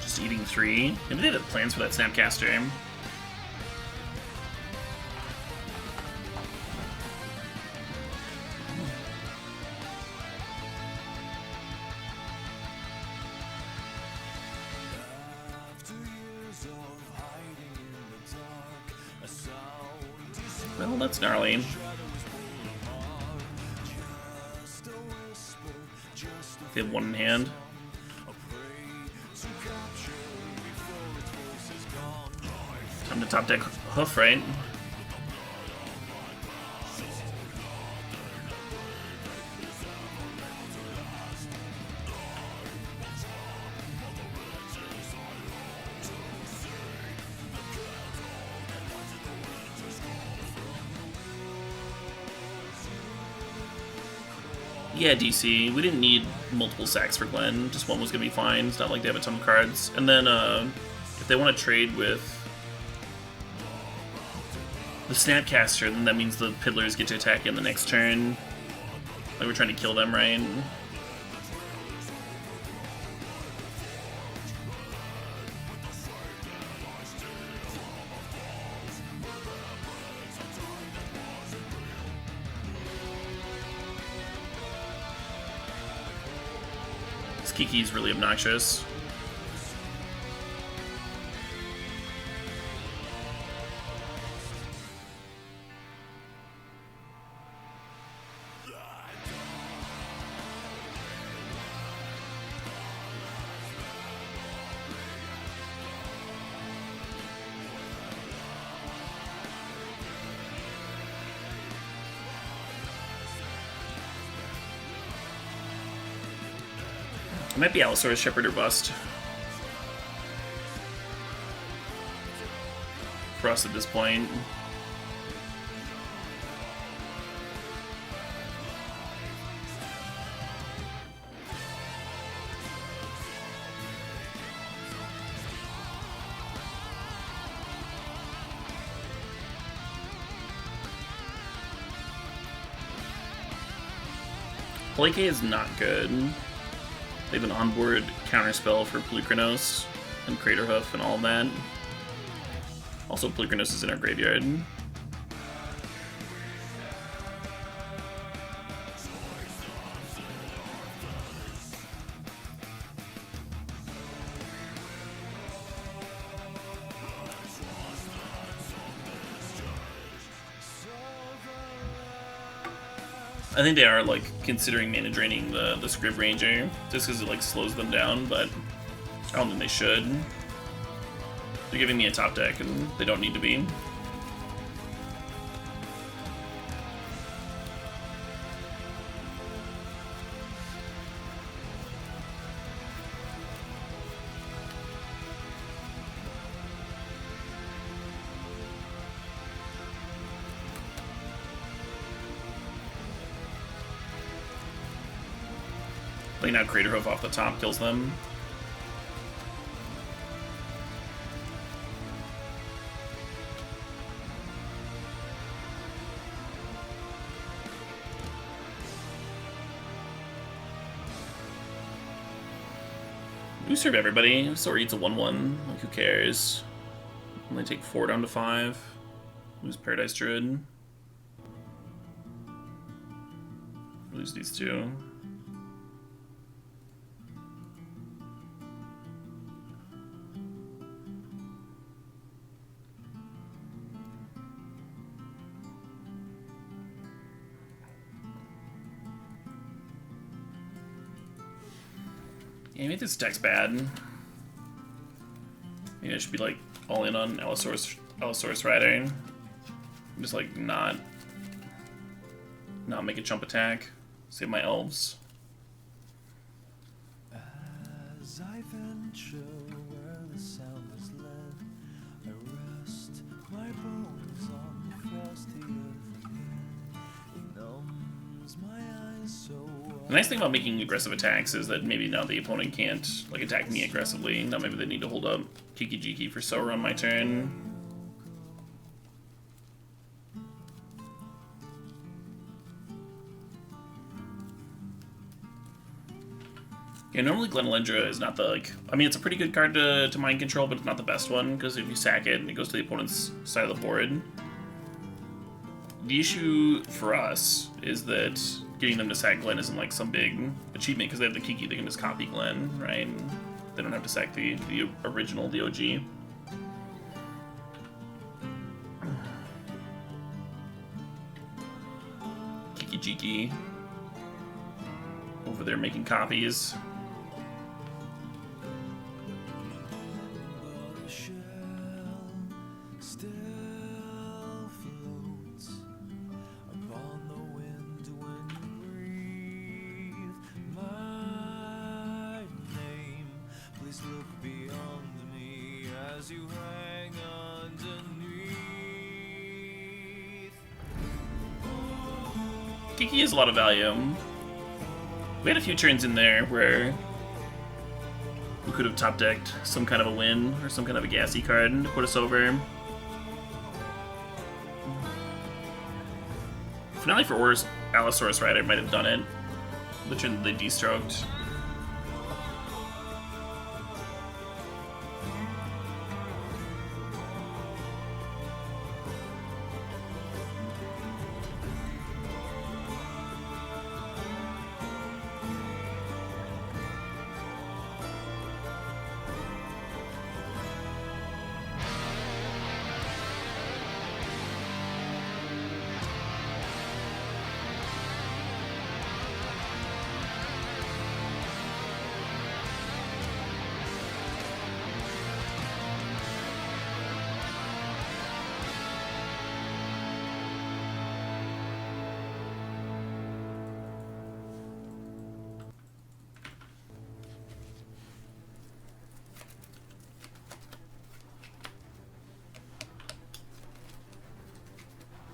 Just eating 3. Maybe they have plans for that Snapcaster. Well, that's gnarly. They have one in hand. Time to top deck Hoof, right? Yeah, DC. We didn't need multiple sacks for Glenn. Just one was going to be fine. It's not like they have a ton of cards. And then if they want to trade with the Snapcaster, then that means the Piddlers get to attack in the next turn. Like we're trying to kill them, right? Kiki's really obnoxious. It might be Allosaurus Shepherd or bust for us at this point. Play K is not good. They have an onboard counterspell for Plukranos and Craterhoof and all of that. Also, Plukranos is in our graveyard. I think they are like considering mana draining the Scriv Ranger just because it like slows them down, but I don't think they should. They're giving me a top deck and they don't need to be. Like now Craterhoof off the top kills them. We serve everybody. Sword eats a 1/1. Like, who cares? Only take 4 down to 5. Lose Paradise Druid. Lose these two. Yeah, maybe this deck's bad. Maybe I should be like all in on Allosaurus Rider. Just like not make a jump attack. Save my elves. As I venture where the sound is led, I rest my bones on the frosty earth again. It numbs my eyes so The nice thing about making aggressive attacks is that maybe now the opponent can't like attack me aggressively. Now maybe they need to hold up Kiki Jiki for Sora on my turn. Yeah, normally Glenelendra is not the, like, I mean, it's a pretty good card to mind control, but it's not the best one, because if you sack it, it goes to the opponent's side of the board. The issue for us is that getting them to sack Glenn isn't, like, some big achievement, because they have the Kiki, they can just copy Glenn, right? And they don't have to sack the original, the OG. Kiki Jiki over there making copies. Kiki has a lot of value. We had a few turns in there where we could have top decked some kind of a win or some kind of a gassy card to put us over. Finale for Allosaurus Rider might have done it. The turn that they destroked.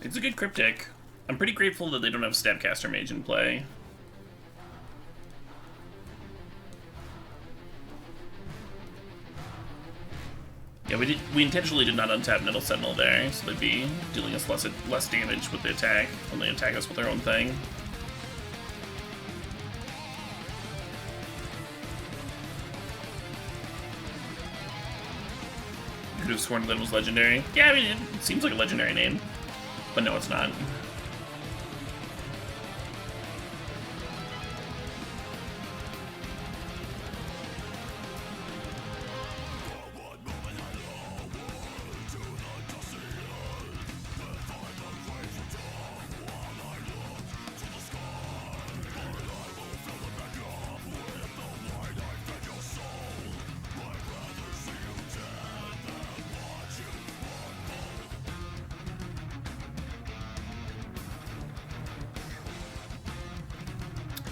It's a good cryptic. I'm pretty grateful that they don't have Snapcaster Mage in play. Yeah, we intentionally did not untap Nettle Sentinel there, so they'd be dealing us less damage with the attack when they attack us with their own thing. Could have sworn that it was legendary. Yeah, I mean, it seems like a legendary name. But no, it's not.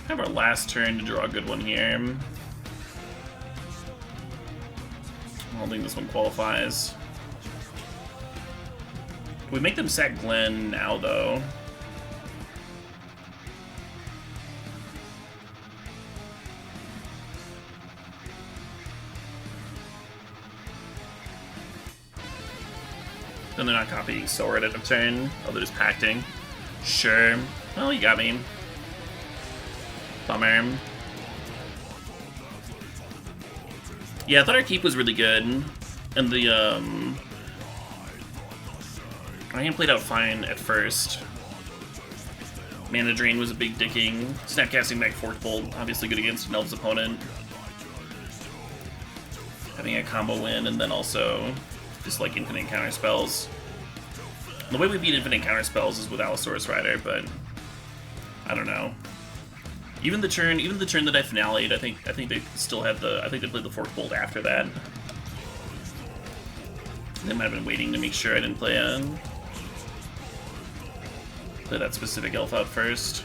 Have our last turn to draw a good one here. I don't think this one qualifies. We make them sack Glenn now, though. Then they're not copying Sword at a turn. Oh, they're just pacting. Sure. Well, you got me. Bummer. Yeah, I thought our keep was really good, and the our hand played out fine at first. Mana Drain was a big dicking. Snapcasting back Forked Bolt, obviously good against an Elves opponent. Having a combo win, and then also just like infinite counter spells. The way we beat infinite counter spells is with Allosaurus Rider, but I don't know. Even the turn that I finale'd, I think they still had I think they played the Forked Bolt after that. They might have been waiting to make sure I didn't play that specific elf out first.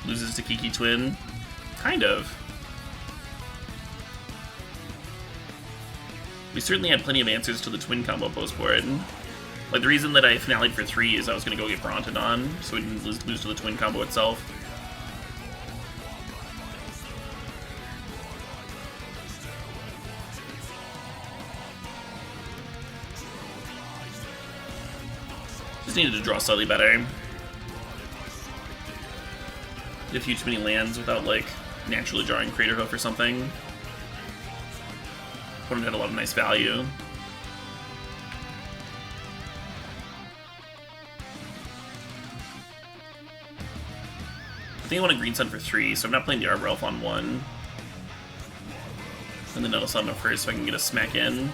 Loses to Kiki Twin? Kind of. We certainly had plenty of answers to the Twin combo post-board. Like, the reason that I finale'd for 3 is I was going to go get Bronton on, so we didn't lose to the Twin combo itself. Just needed to draw slightly better. Did a few too many lands without, like, naturally drawing Crater Hoof or something. Opponent had a lot of nice value. I think I want a Green Sun for 3, so I'm not playing the Arbor Elf on 1. And the Nettle Sun first so I can get a smack in.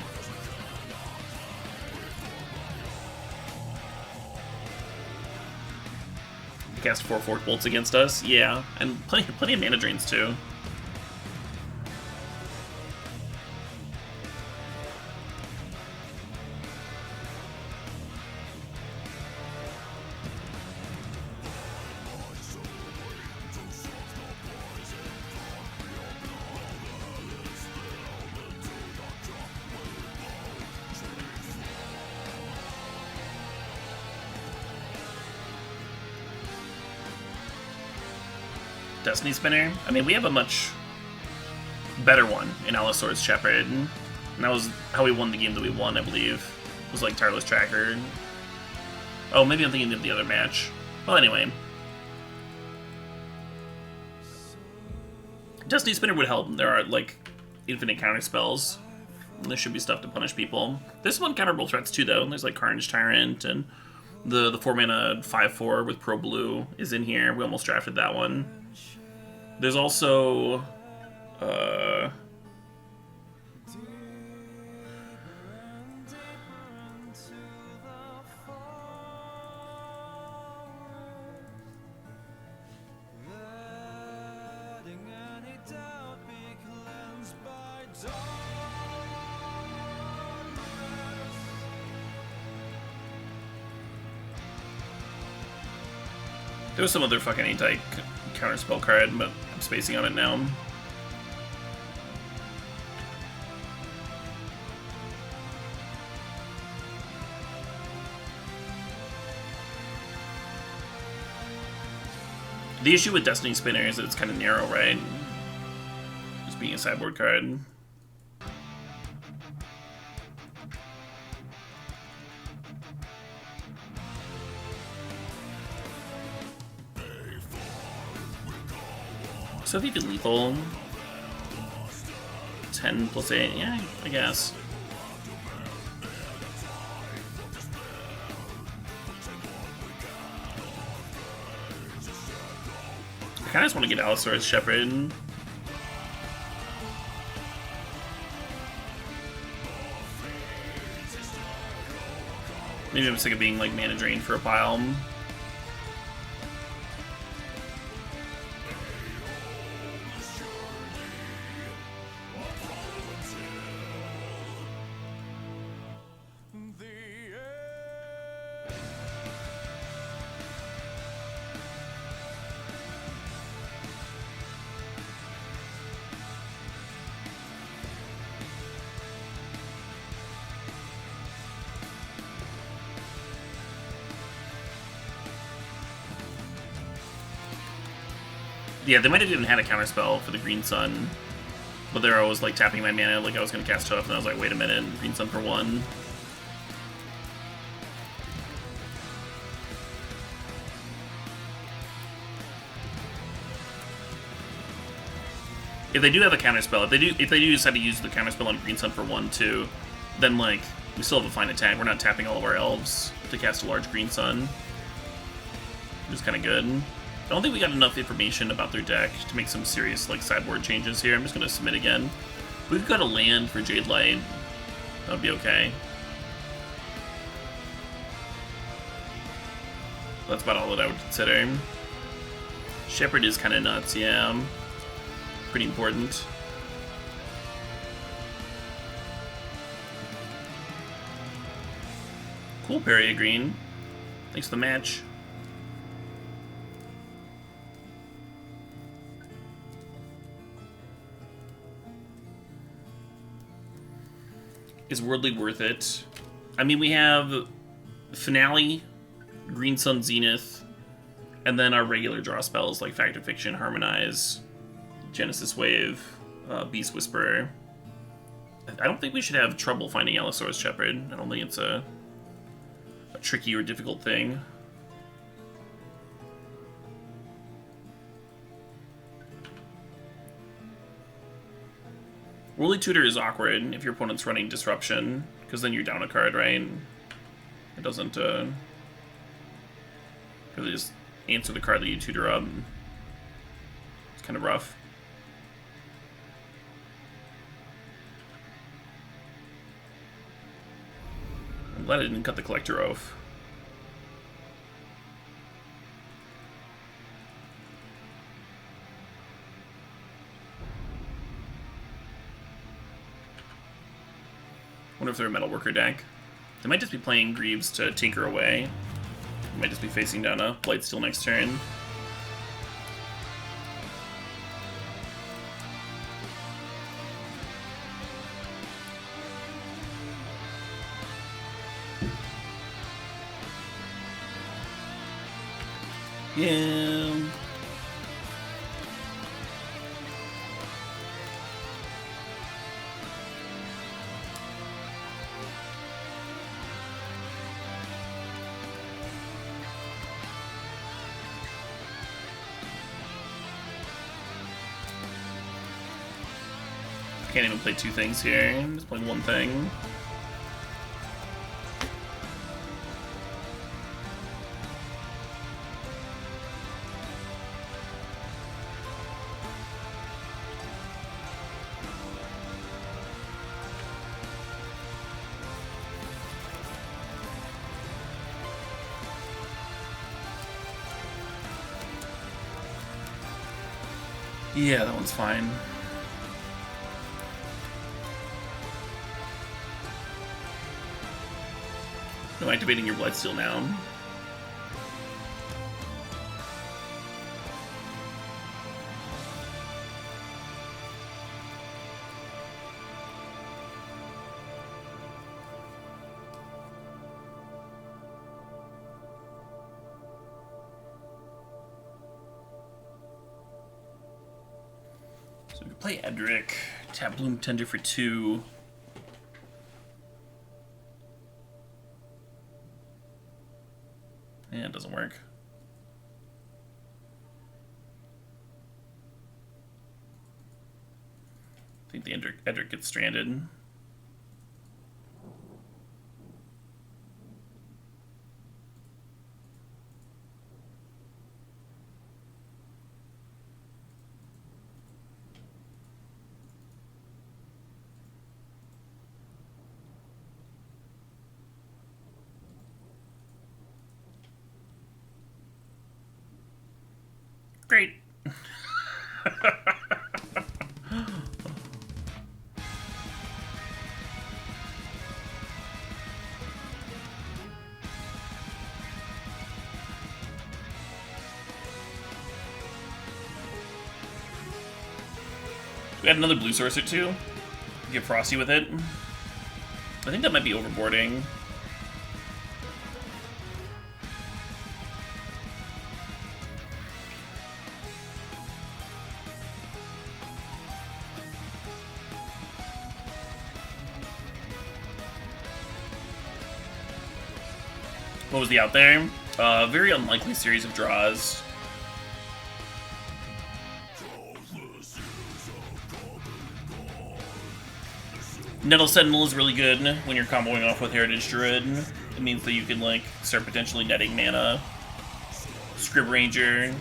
Cast 4 Forked Bolts against us, yeah, and plenty of mana drains too. Destiny Spinner. I mean, we have a much better one in Allosaurus Shepherd. And that was how we won the game that we won, I believe. It was like Tireless Tracker. Oh, maybe I'm thinking of the other match. Well, anyway. Destiny Spinner would help. There are, like, infinite counter spells. And there should be stuff to punish people. This one counterable threats too, though. There's like Carnage Tyrant, and the 4-mana 5/4 with Pro Blue is in here. We almost drafted that one. There's also there was some other fucking anti-counterspell card, but I'm spacing on it now. The issue with Destiny Spinner is that it's kind of narrow, right? Just being a sideboard card. So if you did lethal, 10 plus 8, yeah, I guess. I kinda just want to get Allosaurus Shepherd. Maybe I'm sick of being like mana drained for a pile. Yeah, they might have even had a counterspell for the Green Sun, but they're always like tapping my mana like I was going to cast Hoof, and I was like, wait a minute, Green Sun for 1. If they do have a counterspell, if they do decide to use the counterspell on Green Sun for 1 too, then like we still have a fine attack. We're not tapping all of our elves to cast a large Green Sun, which is kind of good. I don't think we got enough information about their deck to make some serious like sideboard changes here. I'm just gonna submit again. We've got a land for Jade Light. That would be okay. That's about all that I would consider. Shepherd is kind of nuts, yeah. Pretty important. Cool, Peria Green. Thanks for the match. Is Worldly worth it? I mean, we have Finale, Green Sun Zenith, and then our regular draw spells like Fact of Fiction, Harmonize, Genesis Wave, Beast Whisperer. I don't think we should have trouble finding Allosaurus Shepherd. I don't think it's a tricky or difficult thing. Worldly Tutor is awkward if your opponent's running Disruption, because then you're down a card, right? It doesn't really just answer the card that you tutor up. It's kind of rough. I'm glad I didn't cut the Collector Oath. I wonder if they're a Metalworker deck. They might just be playing Greaves to tinker away. They might just be facing down a Blightsteel next turn. Yeah. Can't even play two things here. I'm just playing one thing. Yeah, that one's fine. No activating your Bloodsteel now. So we can play Edric, tap Bloom Tender for 2. Yeah, it doesn't work. I think the Edric gets stranded. Great. We had another blue sorcerer too. Get Frosty with it. I think that might be overboarding. What was the out there? Very unlikely series of draws. Nettle Sentinel is really good when you're comboing off with Heritage Druid. It means that you can like start potentially netting mana. Scrib Ranger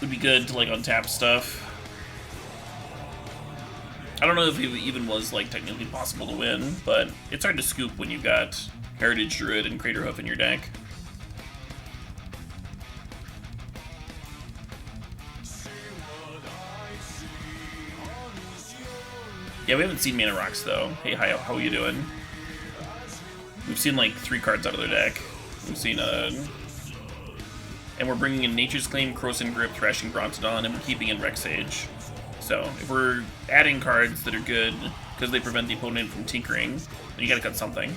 would be good to like untap stuff. I don't know if it even was like technically possible to win, but it's hard to scoop when you got Heritage Druid and Craterhoof in your deck. Yeah, we haven't seen Mana Rocks though. Hey, hi, how are you doing? We've seen like 3 cards out of their deck. We've seen and we're bringing in Nature's Claim, Krosan Grip, Thrashing Brontodon, and we're keeping in Rex Sage. So if we're adding cards that are good because they prevent the opponent from tinkering, then you gotta cut something.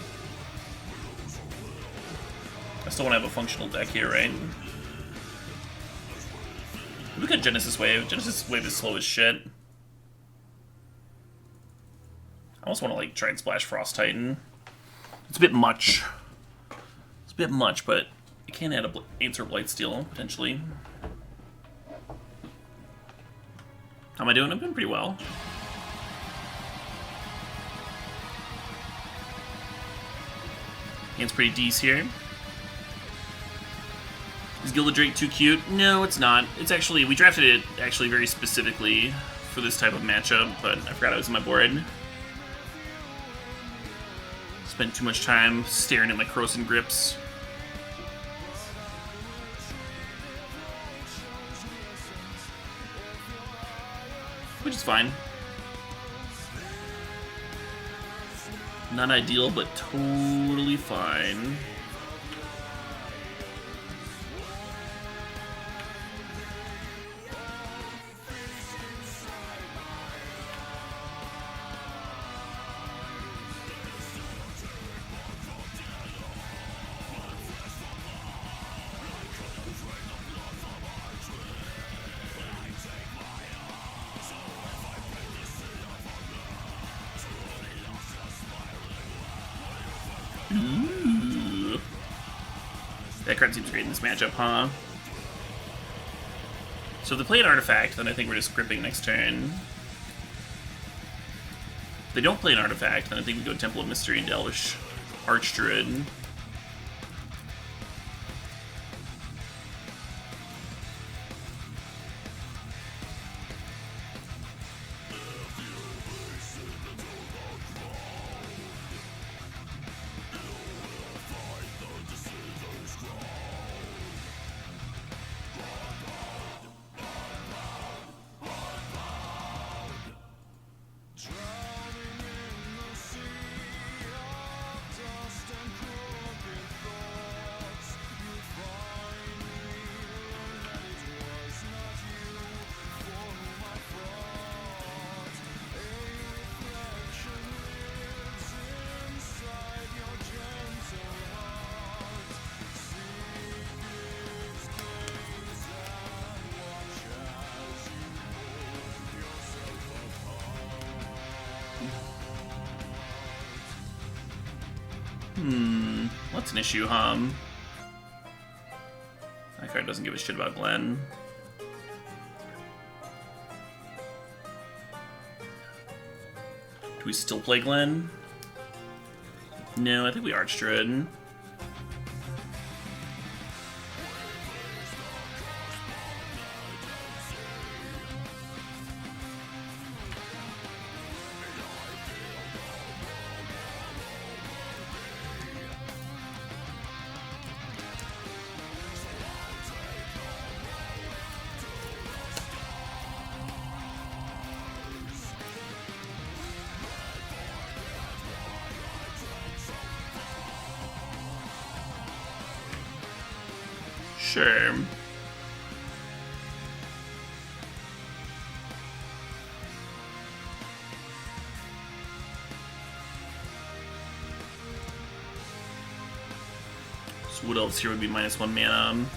I still want to have a functional deck here, right? Look at Genesis Wave. Genesis Wave is slow as shit. I almost want to like try and splash Frost Titan. It's a bit much. It's a bit much, but you can add a Answer Blightsteel potentially. How am I doing? I'm doing pretty well. Hand's pretty decent here. Is Gilded Drake too cute? No, it's not. It's actually, we drafted it actually very specifically for this type of matchup, but I forgot it was on my board. Spent too much time staring at my Krosan Grips. Which is fine. Not ideal, but totally fine. Ooh. That card seems great in this matchup, huh? So if they play an artifact, then I think we're just gripping next turn. they don't play an artifact, then I think we go Temple of Mystery into Elvish Archdruid. What's an issue, That card doesn't give a shit about Glenn. Do we still play Glenn? No, I think we Archdruid. Sure. So Wood Elves here would be -1 mana.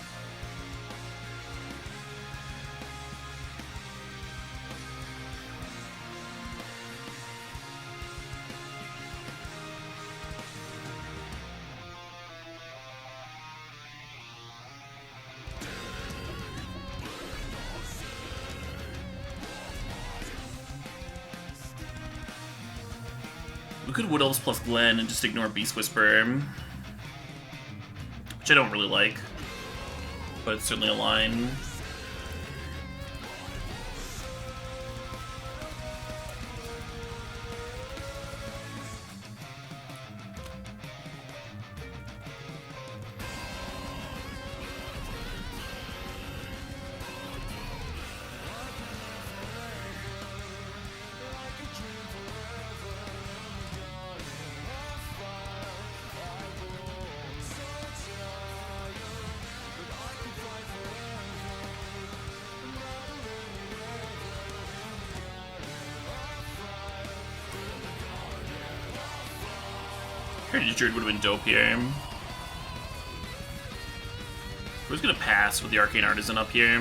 We could Wood Elves plus Glenn and just ignore Beast Whisperer, which I don't really like, but it's certainly a line. Archdruid would have been dope here. We're just gonna pass with the Arcane Artisan up here.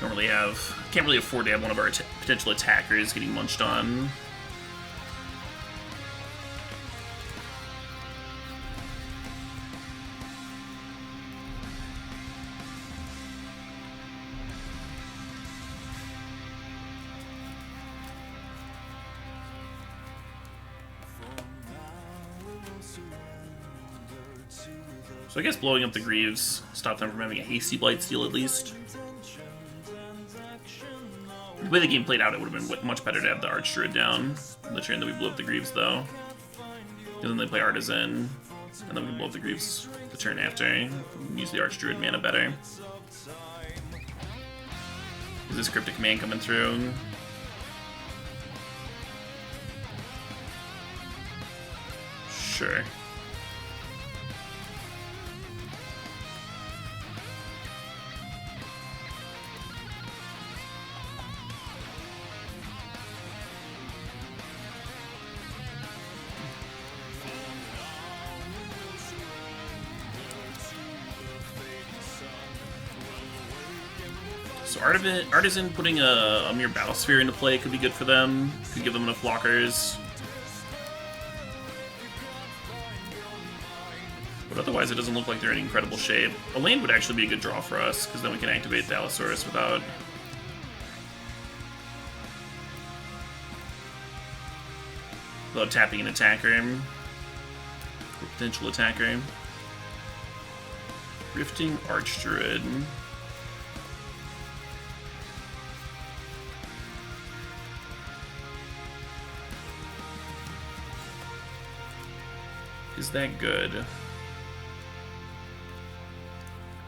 Don't really have, can't really afford to have one of our potential attackers getting munched on. So I guess blowing up the Greaves stopped them from having a hasty Blightsteel at least. The way the game played out, it would have been much better to have the Archdruid down on the turn that we blew up the Greaves, though. Because then they play Artisan, and then we can blow up the Greaves the turn after. Use the Archdruid mana better. Is this Cryptic Command coming through? Sure. So Artisan putting a mere Battlesphere into play could be good for them. Could give them enough blockers. But otherwise, it doesn't look like they're in incredible shape. A land would actually be a good draw for us, because then we can activate Thalasaurus without tapping an attacker. Or potential attacker. Rifting Archdruid. Is that good?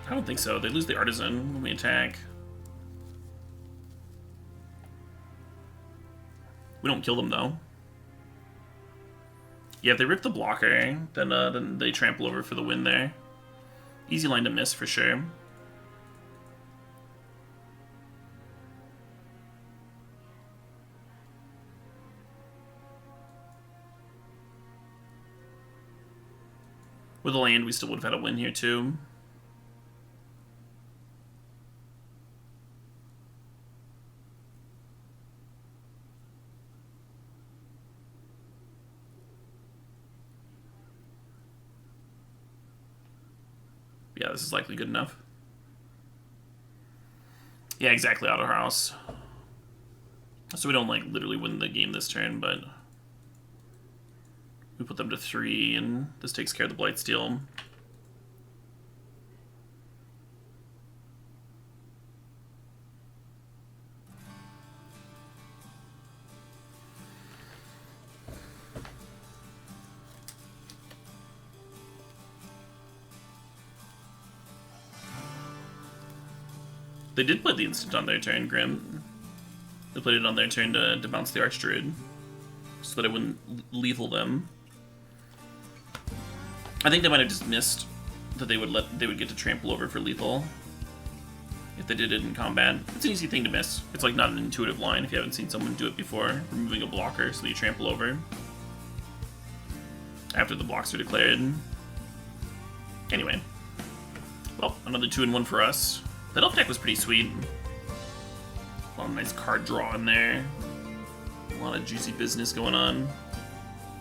I don't think so. They lose the Artisan when we attack. We don't kill them, though. Yeah, if they rip the blocker, then they trample over for the win there. Easy line to miss, for sure. With a land, we still would have had a win here, too. Yeah, this is likely good enough. Yeah, exactly, Auto House. So we don't, like, literally win the game this turn, but we put them to 3, and this takes care of the Blightsteel. They did play the instant on their turn, Grim. They played it on their turn to bounce the Archdruid, so that it wouldn't lethal them. I think they might have just missed that they would get to trample over for lethal if they did it in combat. It's an easy thing to miss. It's like not an intuitive line if you haven't seen someone do it before, removing a blocker so that you trample over after the blocks are declared. Anyway, well, another 2-1 for us. That elf deck was pretty sweet. A lot of nice card draw in there. A lot of juicy business going on.